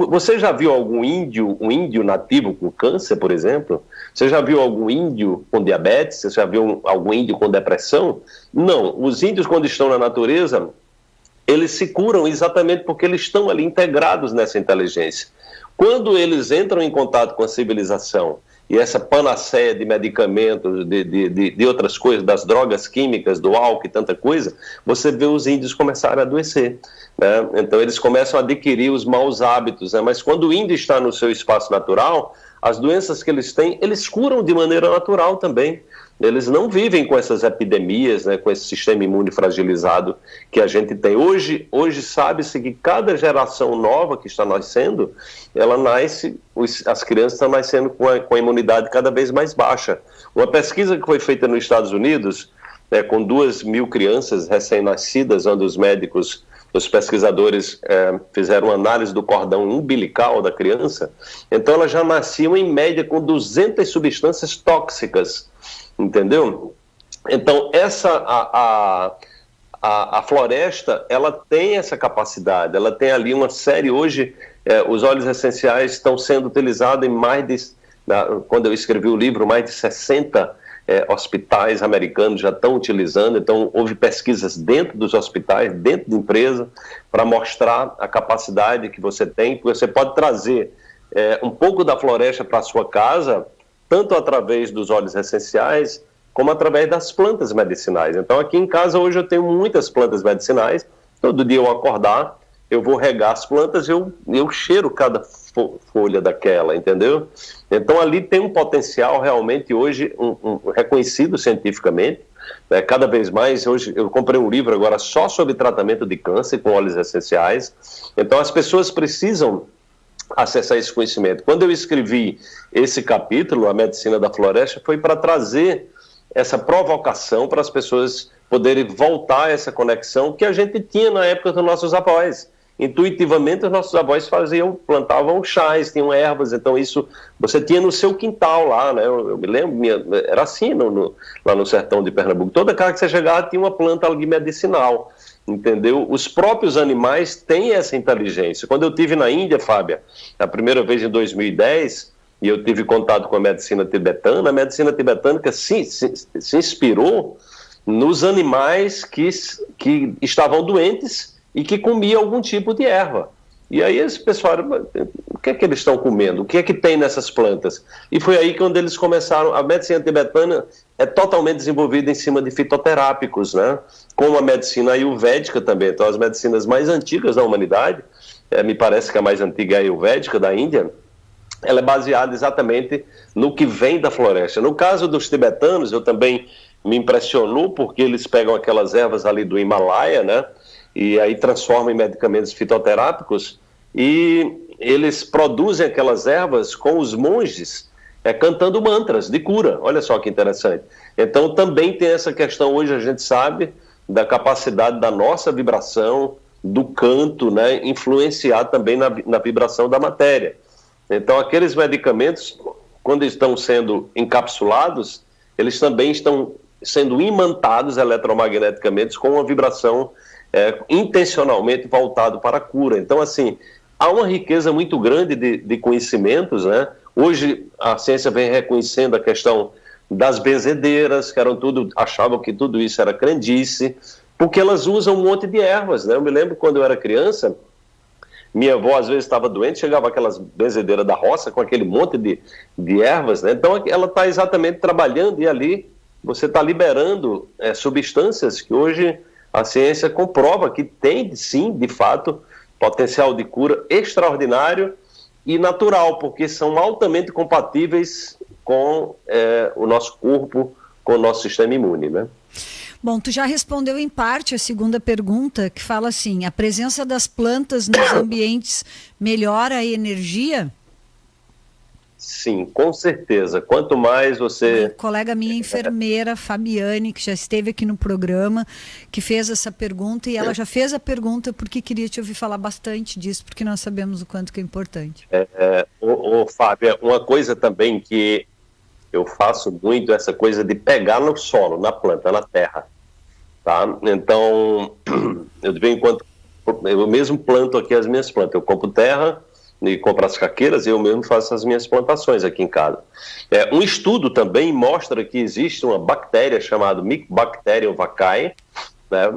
Você já viu um índio nativo com câncer, por exemplo? Você já viu algum índio com diabetes? Você já viu algum índio com depressão? Não. Os índios, quando estão na natureza, eles se curam exatamente porque eles estão ali integrados nessa inteligência. Quando eles entram em contato com a civilização e essa panaceia de medicamentos, de outras coisas, das drogas químicas, do álcool e tanta coisa, você vê os índios começarem a adoecer, né? Então eles começam a adquirir os maus hábitos, né? Mas quando o índio está no seu espaço natural, as doenças que eles têm, eles curam de maneira natural também. Eles não vivem com essas epidemias, né, com esse sistema imune fragilizado que a gente tem. Hoje sabe-se que cada geração nova que está nascendo, ela nasce, as crianças estão nascendo com a imunidade cada vez mais baixa. Uma pesquisa que foi feita nos Estados Unidos, com 2.000 crianças recém-nascidas, onde os médicos, os pesquisadores fizeram uma análise do cordão umbilical da criança, então elas já nasciam em média com 200 substâncias tóxicas. Entendeu? Então, a floresta, ela tem essa capacidade, ela tem ali uma série, hoje, os óleos essenciais estão sendo utilizados em quando eu escrevi o livro, mais de 60 hospitais americanos já estão utilizando. Então, houve pesquisas dentro dos hospitais, dentro de empresa, para mostrar a capacidade que você tem, porque você pode trazer um pouco da floresta para a sua casa, tanto através dos óleos essenciais, como através das plantas medicinais. Então, aqui em casa, hoje, eu tenho muitas plantas medicinais. Todo dia eu acordar, eu vou regar as plantas, eu cheiro cada folha daquela, entendeu? Então, ali tem um potencial, realmente, hoje, reconhecido cientificamente, né? Cada vez mais. Hoje, eu comprei um livro agora só sobre tratamento de câncer com óleos essenciais. Então, as pessoas precisam acessar esse conhecimento. Quando eu escrevi esse capítulo, A Medicina da Floresta, foi para trazer essa provocação para as pessoas poderem voltar a essa conexão que a gente tinha na época dos nossos avós. Intuitivamente, os nossos avós plantavam chás, tinham ervas, então isso você tinha no seu quintal lá, né? Eu me lembro, era assim lá no sertão de Pernambuco. Toda casa que você chegava tinha uma planta ali medicinal. Entendeu? Os próprios animais têm essa inteligência. Quando eu estive na Índia, Fábia, a primeira vez em 2010, e eu tive contato com a medicina tibetana se inspirou nos animais que estavam doentes e que comiam algum tipo de erva. E aí esse pessoal, o que é que eles estão comendo? O que é que tem nessas plantas? E foi aí que eles começaram, a medicina tibetana é totalmente desenvolvida em cima de fitoterápicos, né? Como a medicina ayurvédica também. Então, as medicinas mais antigas da humanidade, me parece que a mais antiga é a ayurvédica da Índia, ela é baseada exatamente no que vem da floresta. No caso dos tibetanos, eu também me impressionou, porque eles pegam aquelas ervas ali do Himalaia, né? E aí transformam em medicamentos fitoterápicos, e eles produzem aquelas ervas com os monges cantando mantras de cura. Olha só que interessante. Então também tem essa questão, hoje a gente sabe, da capacidade da nossa vibração, do canto, né, influenciar também na vibração da matéria. Então aqueles medicamentos, quando estão sendo encapsulados, eles também estão sendo imantados eletromagneticamente com uma vibração intencionalmente voltado para a cura. Então, assim, há uma riqueza muito grande de conhecimentos, né? Hoje a ciência vem reconhecendo a questão das benzedeiras, que achavam que tudo isso era crendice, porque elas usam um monte de ervas, né? Eu me lembro quando eu era criança, minha avó às vezes estava doente, chegava aquelas benzedeiras da roça com aquele monte de ervas, né? Então ela está exatamente trabalhando, e ali você está liberando substâncias que hoje a ciência comprova que tem, sim, de fato, potencial de cura extraordinário e natural, porque são altamente compatíveis com o nosso corpo, com o nosso sistema imune, né? Bom, tu já respondeu em parte a segunda pergunta, que fala assim, a presença das plantas nos ambientes melhora a energia? Sim, com certeza. Quanto mais você... Uma colega minha, enfermeira, Fabiane, que já esteve aqui no programa, que fez essa pergunta, e ela já fez a pergunta porque queria te ouvir falar bastante disso, porque nós sabemos o quanto que é importante. Fábio, uma coisa também que eu faço muito, essa coisa de pegar no solo, na planta, na terra, tá? Então, eu de vez em quando, eu mesmo planto aqui as minhas plantas, eu compro terra e compro as caqueiras e eu mesmo faço as minhas plantações aqui em casa. Um estudo também mostra que existe uma bactéria chamada Mycobacterium vaccae, né,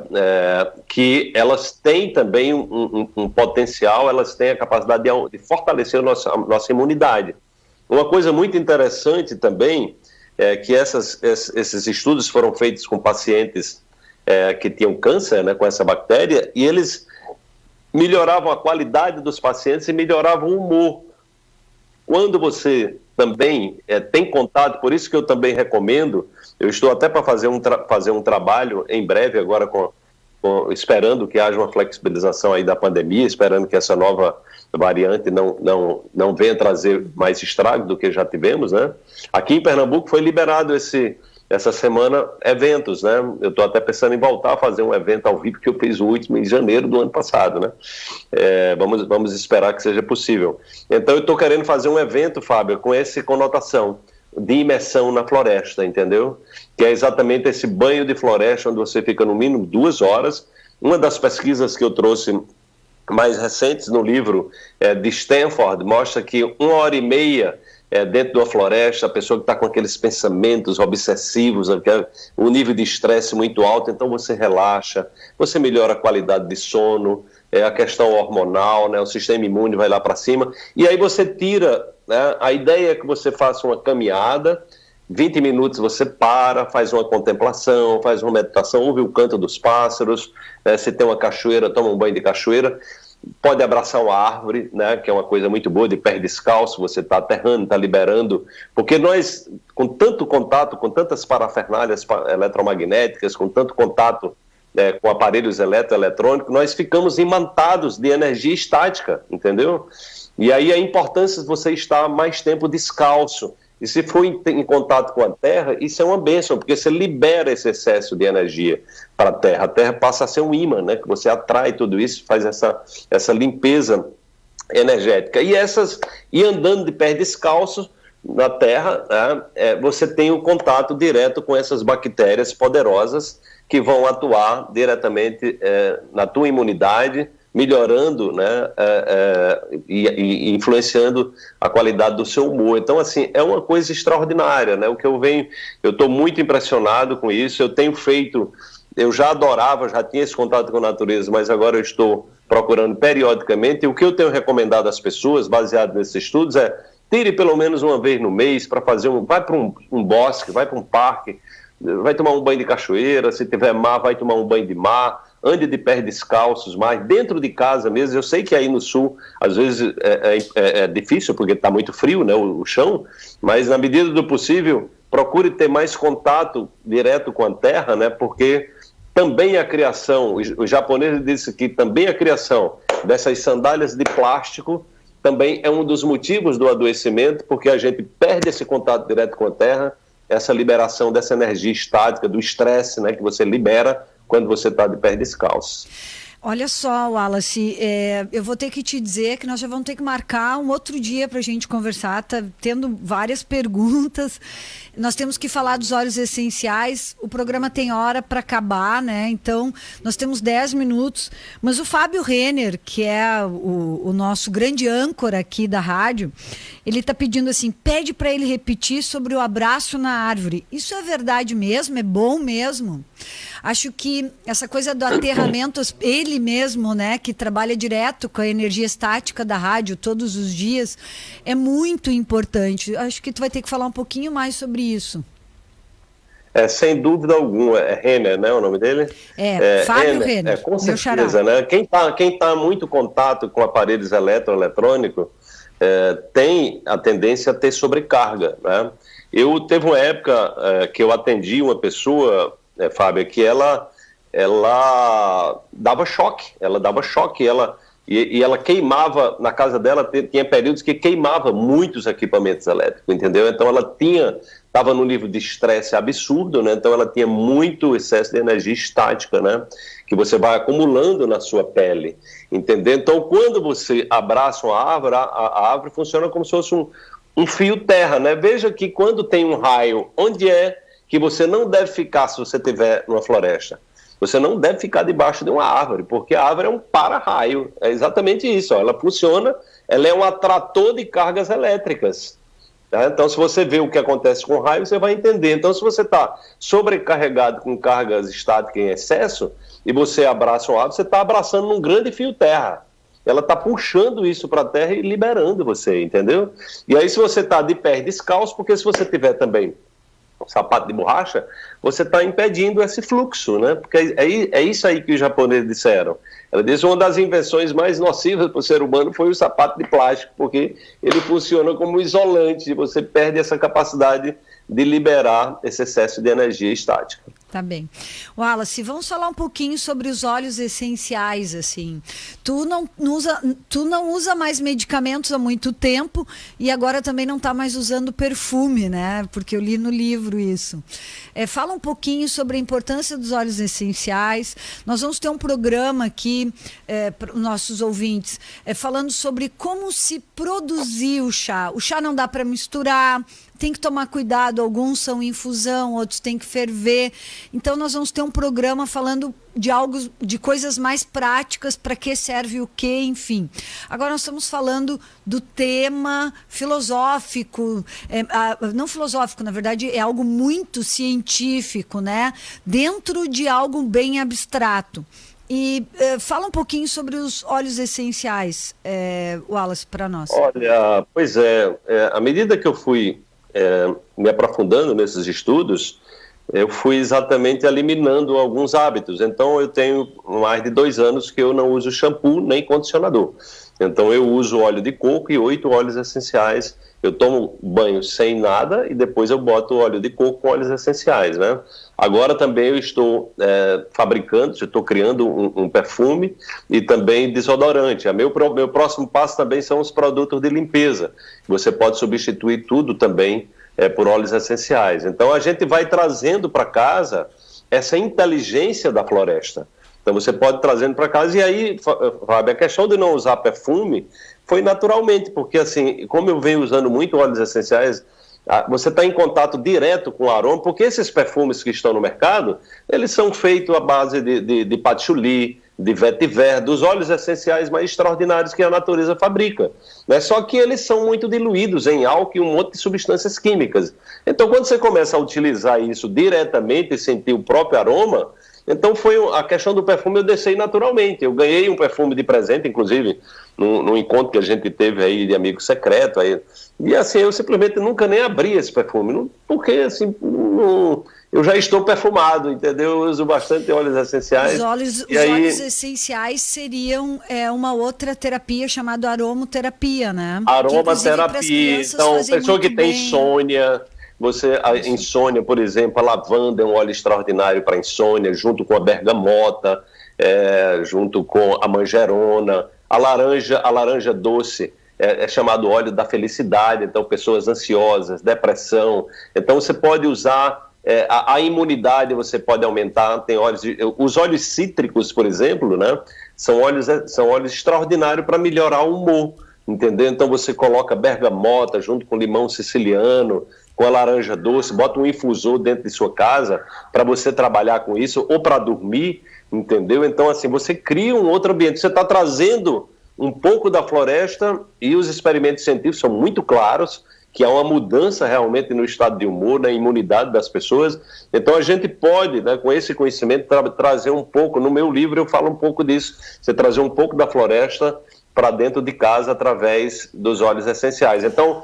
que elas têm também um potencial, elas têm a capacidade de fortalecer a nossa imunidade. Uma coisa muito interessante também é que esses estudos foram feitos com pacientes que tinham câncer, né, com essa bactéria, e eles melhoravam a qualidade dos pacientes e melhoravam o humor. Quando você também tem contato, por isso que eu também recomendo, eu estou até para fazer um trabalho em breve agora, esperando que haja uma flexibilização aí da pandemia, esperando que essa nova variante não venha trazer mais estrago do que já tivemos, né? Aqui em Pernambuco foi liberado essa semana eventos, né? Eu estou até pensando em voltar a fazer um evento ao vivo que eu fiz o último em janeiro do ano passado, né? Vamos esperar que seja possível. Então eu estou querendo fazer um evento, Fábio, com essa conotação de imersão na floresta, entendeu? Que é exatamente esse banho de floresta onde você fica no mínimo 2 horas. Uma das pesquisas que eu trouxe mais recentes no livro de Stanford mostra que 1h30 dentro da floresta, a pessoa que está com aqueles pensamentos obsessivos, o nível de estresse muito alto, então você relaxa, você melhora a qualidade de sono, a questão hormonal, né, o sistema imune vai lá para cima, e aí você tira, né, a ideia é que você faça uma caminhada, 20 minutos você faz uma contemplação, faz uma meditação, ouve o canto dos pássaros, né, se tem uma cachoeira, toma um banho de cachoeira, pode abraçar uma árvore, né, que é uma coisa muito boa, de pé descalço, você está aterrando, está liberando, porque nós, com tanto contato, com tantas parafernálias eletromagnéticas, com tanto contato com aparelhos eletroeletrônicos, nós ficamos imantados de energia estática, entendeu? E aí a importância de você estar mais tempo descalço. E se for em contato com a Terra, isso é uma bênção, porque você libera esse excesso de energia para a Terra. A Terra passa a ser um ímã, né? Que você atrai tudo isso, faz essa limpeza energética. E andando de pé descalço na Terra, né, você tem um contato direto com essas bactérias poderosas que vão atuar diretamente na tua imunidade, melhorando, né, e influenciando a qualidade do seu humor. Então, assim, é uma coisa extraordinária, né? Eu estou muito impressionado com isso, eu já adorava, já tinha esse contato com a natureza, mas agora eu estou procurando periodicamente, e o que eu tenho recomendado às pessoas, baseado nesses estudos, tire pelo menos uma vez no mês para vai para um bosque, vai para um parque, vai tomar um banho de cachoeira, se tiver mar, vai tomar um banho de mar, ande de pés descalços, mais dentro de casa mesmo. Eu sei que aí no sul, às vezes, é difícil, porque está muito frio, né, o chão, mas na medida do possível, procure ter mais contato direto com a terra, né, porque também a criação, os japoneses disseram que também a criação dessas sandálias de plástico também é um dos motivos do adoecimento, porque a gente perde esse contato direto com a terra, essa liberação dessa energia estática, do estresse, né, que você libera quando você está de pé descalço. Olha só, Wallace, eu vou ter que te dizer que nós já vamos ter que marcar um outro dia para a gente conversar, tá tendo várias perguntas, nós temos que falar dos óleos essenciais, o programa tem hora para acabar, né, então nós temos 10 minutos, mas o Fábio Renner, que é o nosso grande âncora aqui da rádio, ele está pedindo assim, pede para ele repetir sobre o abraço na árvore. Isso é verdade mesmo? É bom mesmo? Acho que essa coisa do aterramento, ele mesmo, né, que trabalha direto com a energia estática da rádio todos os dias, é muito importante. Acho que tu vai ter que falar um pouquinho mais sobre isso. Sem dúvida alguma, é Renner, né, o nome dele? Fábio Renner. Com certeza, né? Quem tá muito em contato com aparelhos eletroeletrônicos tem a tendência a ter sobrecarga, né? Teve uma época que eu atendi uma pessoa, Fábio, que ela dava choque, e ela queimava, na casa dela tinha períodos que queimava muitos equipamentos elétricos, entendeu? Então ela estava num nível de estresse absurdo, né? Então ela tinha muito excesso de energia estática, né? Que você vai acumulando na sua pele, entendeu? Então quando você abraça uma árvore, a árvore funciona como se fosse um fio terra, né? Veja que quando tem um raio, onde é que você não deve ficar se você estiver numa floresta? Você não deve ficar debaixo de uma árvore, porque a árvore é um para-raio. É exatamente isso, ó. Ela funciona, ela é um atrator de cargas elétricas. Tá? Então, se você vê o que acontece com o raio, você vai entender. Então, se você está sobrecarregado com cargas estáticas em excesso, e você abraça uma árvore, você está abraçando um grande fio terra. Ela está puxando isso para a terra e liberando você, entendeu? E aí, se você está de pé descalço, porque se você tiver também sapato de borracha, você está impedindo esse fluxo, né? Porque é isso aí que os japoneses disseram. Ela disse que uma das invenções mais nocivas para o ser humano foi o sapato de plástico, porque ele funciona como isolante e você perde essa capacidade de liberar esse excesso de energia estática. Tá bem. Wallace, vamos falar um pouquinho sobre os óleos essenciais, assim. Tu não usa mais medicamentos há muito tempo e agora também não está mais usando perfume, né? Porque eu li no livro isso. Fala um pouquinho sobre a importância dos óleos essenciais. Nós vamos ter um programa aqui para os nossos ouvintes, falando sobre como se produzir o chá. O chá não dá para misturar, tem que tomar cuidado, alguns são infusão, outros tem que ferver. Então nós vamos ter um programa falando de coisas mais práticas, para que serve o quê, enfim. Agora nós estamos falando do tema filosófico, não filosófico, na verdade é algo muito científico, né? Dentro de algo bem abstrato. E fala um pouquinho sobre os óleos essenciais, Wallace, para nós. Olha, pois à medida que eu fui me aprofundando nesses estudos, eu fui exatamente eliminando alguns hábitos. Então eu tenho mais de 2 anos que eu não uso shampoo nem condicionador. Então eu uso óleo de coco e 8 óleos essenciais. Eu tomo banho sem nada e depois eu boto óleo de coco com óleos essenciais, né? Agora também eu estou fabricando, eu estou criando um perfume e também desodorante. Meu próximo passo também são os produtos de limpeza. Você pode substituir tudo também por óleos essenciais. Então a gente vai trazendo para casa essa inteligência da floresta. Então você pode trazendo para casa. E aí, Fábio, a questão de não usar perfume foi naturalmente, porque assim, como eu venho usando muito óleos essenciais, você está em contato direto com o aroma, porque esses perfumes que estão no mercado, eles são feitos à base de patchouli, de vetiver, dos óleos essenciais mais extraordinários que a natureza fabrica, né? Só que eles são muito diluídos em álcool e um monte de substâncias químicas. Então, quando você começa a utilizar isso diretamente e sentir o próprio aroma, então foi a questão do perfume, eu deixei naturalmente. Eu ganhei um perfume de presente, inclusive, num encontro que a gente teve aí de amigo secreto. Aí. E assim, eu simplesmente nunca nem abri esse perfume, porque assim, eu já estou perfumado, entendeu? Eu uso bastante óleos essenciais. Os óleos essenciais seriam uma outra terapia chamada aromoterapia, né? Aromaterapia. Então, pessoa que tem insônia... A insônia, por exemplo, a lavanda é um óleo extraordinário para insônia, junto com a bergamota, junto com a manjerona, a laranja doce é chamado óleo da felicidade, então pessoas ansiosas, depressão. Então você pode usar a imunidade, você pode aumentar. Tem os óleos cítricos, por exemplo, né, são óleos extraordinários para melhorar o humor, entendeu? Então você coloca bergamota junto com limão siciliano, com a laranja doce, bota um infusor dentro de sua casa para você trabalhar com isso, ou para dormir, entendeu? Então, assim, você cria um outro ambiente, você está trazendo um pouco da floresta, e os experimentos científicos são muito claros, que há uma mudança realmente no estado de humor, na imunidade das pessoas. Então a gente pode, né, com esse conhecimento, trazer um pouco, no meu livro eu falo um pouco disso, você trazer um pouco da floresta para dentro de casa através dos óleos essenciais. Então,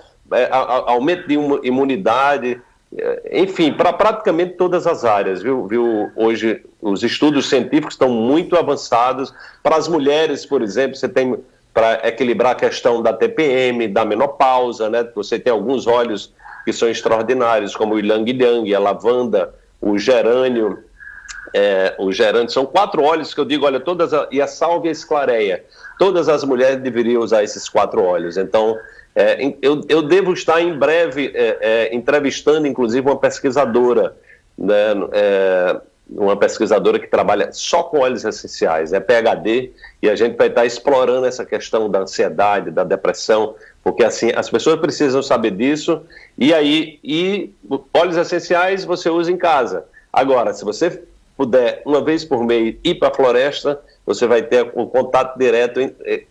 aumento de imunidade, enfim, para praticamente todas as áreas, viu? Hoje os estudos científicos estão muito avançados. Para as mulheres, por exemplo, você tem para equilibrar a questão da TPM, da menopausa, né? Você tem alguns óleos que são extraordinários, como o ylang-ylang, a lavanda, o gerânio. São 4 óleos que eu digo, olha, e a sálvia esclareia. Todas as mulheres deveriam usar esses 4 óleos. Então, eu devo estar em breve entrevistando, inclusive, uma pesquisadora, né, uma pesquisadora que trabalha só com óleos essenciais, é PhD, e a gente vai estar explorando essa questão da ansiedade, da depressão, porque assim, as pessoas precisam saber disso, e óleos essenciais você usa em casa. Agora, se você puder, uma vez por mês, ir para a floresta, você vai ter um contato direto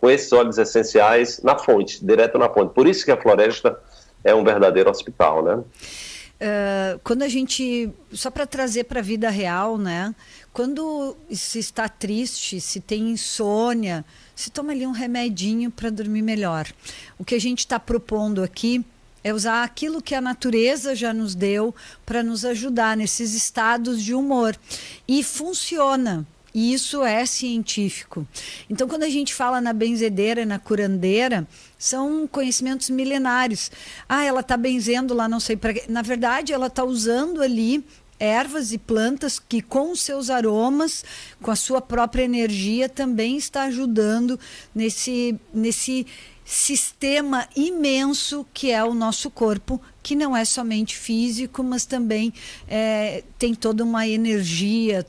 com esses óleos essenciais na fonte, direto na fonte. Por isso que a floresta é um verdadeiro hospital, né? Quando a gente, só para trazer para a vida real, né? Quando se está triste, se tem insônia, se toma ali um remedinho para dormir melhor. O que a gente está propondo aqui é usar aquilo que a natureza já nos deu para nos ajudar nesses estados de humor. E funciona. E isso é científico. Então, quando a gente fala na benzedeira e na curandeira, são conhecimentos milenários. Ela está benzendo lá, não sei para quê. Na verdade, ela está usando ali ervas e plantas que, com os seus aromas, com a sua própria energia, também está ajudando nesse sistema imenso que é o nosso corpo, que não é somente físico, mas também tem toda uma energia,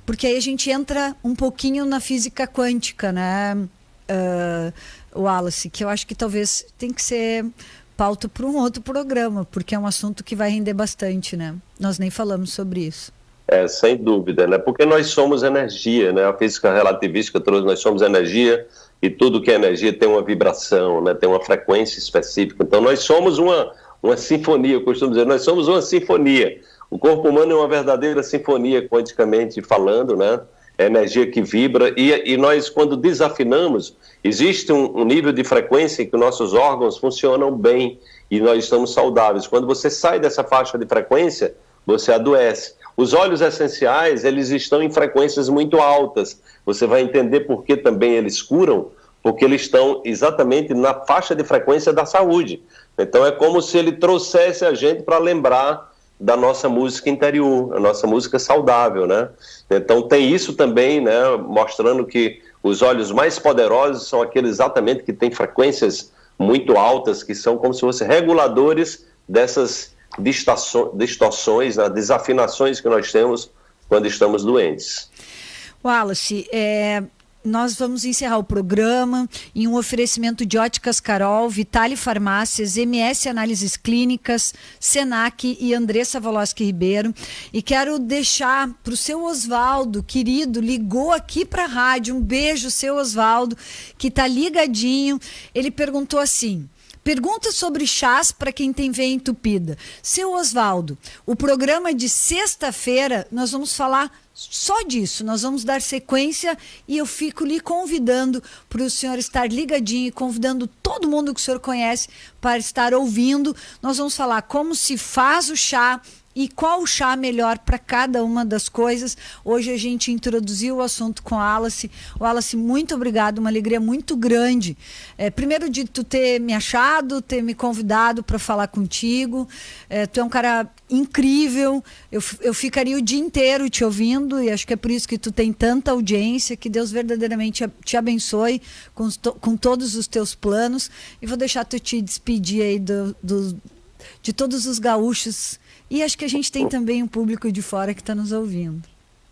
porque aí a gente entra um pouquinho na física quântica, né, Wallace, que eu acho que talvez tem que ser pauta para um outro programa, porque é um assunto que vai render bastante, né? Nós nem falamos sobre isso. Sem dúvida, né? Porque nós somos energia, né? A física relativística trouxe, nós somos energia, e tudo que é energia tem uma vibração, né? Tem uma frequência específica. Então nós somos uma sinfonia, eu costumo dizer, nós somos uma sinfonia. O corpo humano é uma verdadeira sinfonia, quanticamente falando, né? É energia que vibra, e nós, quando desafinamos, existe um nível de frequência em que nossos órgãos funcionam bem e nós estamos saudáveis. Quando você sai dessa faixa de frequência, você adoece. Os óleos essenciais, eles estão em frequências muito altas. Você vai entender por que também eles curam, porque eles estão exatamente na faixa de frequência da saúde. Então é como se ele trouxesse a gente para lembrar da nossa música interior, a nossa música saudável, né? Então tem isso também, né, mostrando que os óleos mais poderosos são aqueles exatamente que têm frequências muito altas, que são como se fossem reguladores dessas distorções, né, desafinações que nós temos quando estamos doentes. Wallace, nós vamos encerrar o programa em um oferecimento de Óticas Carol, Vitale Farmácias, MS Análises Clínicas, Senac e Andressa Volosky Ribeiro. E quero deixar para o seu Osvaldo, querido, ligou aqui para a rádio, um beijo, seu Osvaldo, que está ligadinho. Ele perguntou assim: pergunta sobre chás para quem tem veia entupida. Seu Osvaldo, o programa de sexta-feira nós vamos falar só disso, nós vamos dar sequência e eu fico lhe convidando para o senhor estar ligadinho e convidando todo mundo que o senhor conhece para estar ouvindo. Nós vamos falar como se faz o chá, e qual o chá melhor para cada uma das coisas. Hoje a gente introduziu o assunto com a Wallace. Wallace, muito obrigado, uma alegria muito grande. Primeiro de tu ter me achado, ter me convidado para falar contigo. Tu é um cara incrível, eu ficaria o dia inteiro te ouvindo e acho que é por isso que tu tem tanta audiência. Que Deus verdadeiramente te abençoe com todos os teus planos, e vou deixar tu te despedir aí de todos os gaúchos. E acho que a gente tem também um público de fora que está nos ouvindo.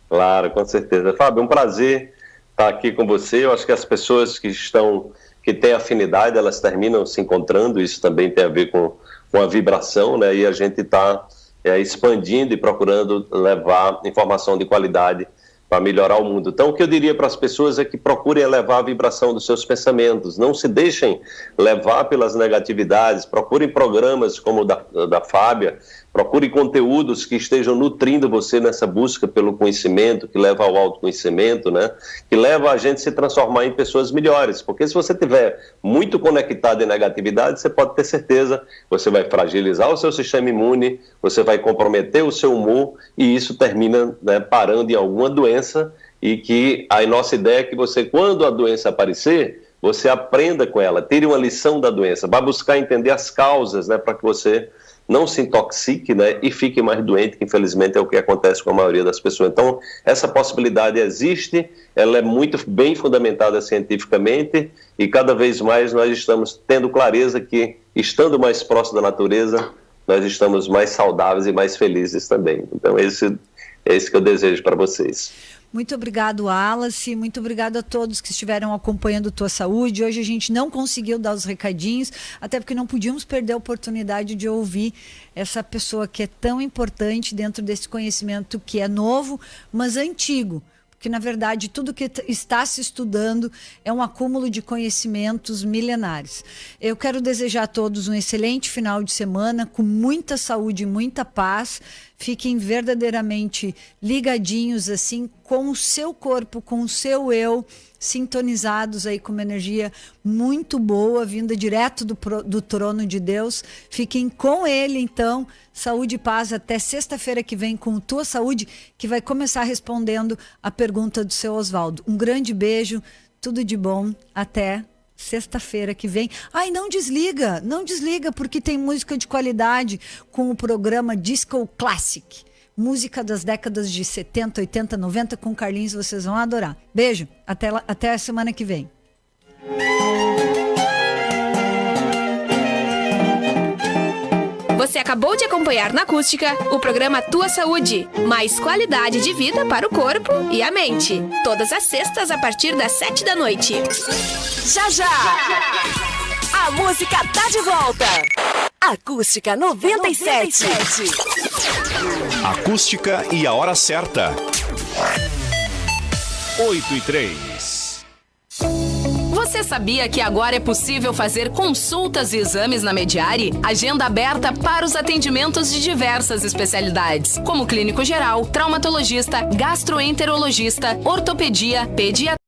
Claro, com certeza. Fábio, é um prazer estar aqui com você. Eu acho que as pessoas que têm afinidade, elas terminam se encontrando. Isso também tem a ver com a vibração, né? E a gente está expandindo e procurando levar informação de qualidade para melhorar o mundo. Então, o que eu diria para as pessoas é que procurem elevar a vibração dos seus pensamentos, não se deixem levar pelas negatividades, procurem programas como o da Fábia, procurem conteúdos que estejam nutrindo você nessa busca pelo conhecimento, que leva ao autoconhecimento, né? Que leva a gente a se transformar em pessoas melhores, porque se você estiver muito conectado em negatividade, você pode ter certeza, você vai fragilizar o seu sistema imune, você vai comprometer o seu humor, e isso termina, né, parando em alguma doença. E que a nossa ideia é que você, quando a doença aparecer, você aprenda com ela, tire uma lição da doença, vá buscar entender as causas, né, para que você não se intoxique, né, e fique mais doente, que infelizmente é o que acontece com a maioria das pessoas. Então, essa possibilidade existe, ela é muito bem fundamentada cientificamente, e cada vez mais nós estamos tendo clareza que, estando mais próximo da natureza, nós estamos mais saudáveis e mais felizes também. Então, é isso que eu desejo para vocês. Muito obrigado, Wallace. Muito obrigado a todos que estiveram acompanhando Tua Saúde. Hoje a gente não conseguiu dar os recadinhos, até porque não podíamos perder a oportunidade de ouvir essa pessoa que é tão importante dentro desse conhecimento que é novo, mas antigo. Porque, na verdade, tudo que está se estudando é um acúmulo de conhecimentos milenares. Eu quero desejar a todos um excelente final de semana, com muita saúde e muita paz. Fiquem verdadeiramente ligadinhos, assim, com o seu corpo, com o seu eu, sintonizados aí com uma energia muito boa, vinda direto do trono de Deus. Fiquem com ele, então. Saúde e paz até sexta-feira que vem com Tua Saúde, que vai começar respondendo a pergunta do seu Oswaldo. Um grande beijo, tudo de bom, até sexta-feira que vem. Ai, não desliga, porque tem música de qualidade com o programa Disco Classic. Música das décadas de 70, 80, 90 com Carlinhos, vocês vão adorar. Beijo, até a semana que vem. Você acabou de acompanhar na Acústica o programa Tua Saúde, mais qualidade de vida para o corpo e a mente. Todas as sextas a partir das 7 da noite. Já já! A música tá de volta! Acústica 97. Acústica e a hora certa. 8h03. Você sabia que agora é possível fazer consultas e exames na Mediare? Agenda aberta para os atendimentos de diversas especialidades, como clínico geral, traumatologista, gastroenterologista, ortopedia, pediatria.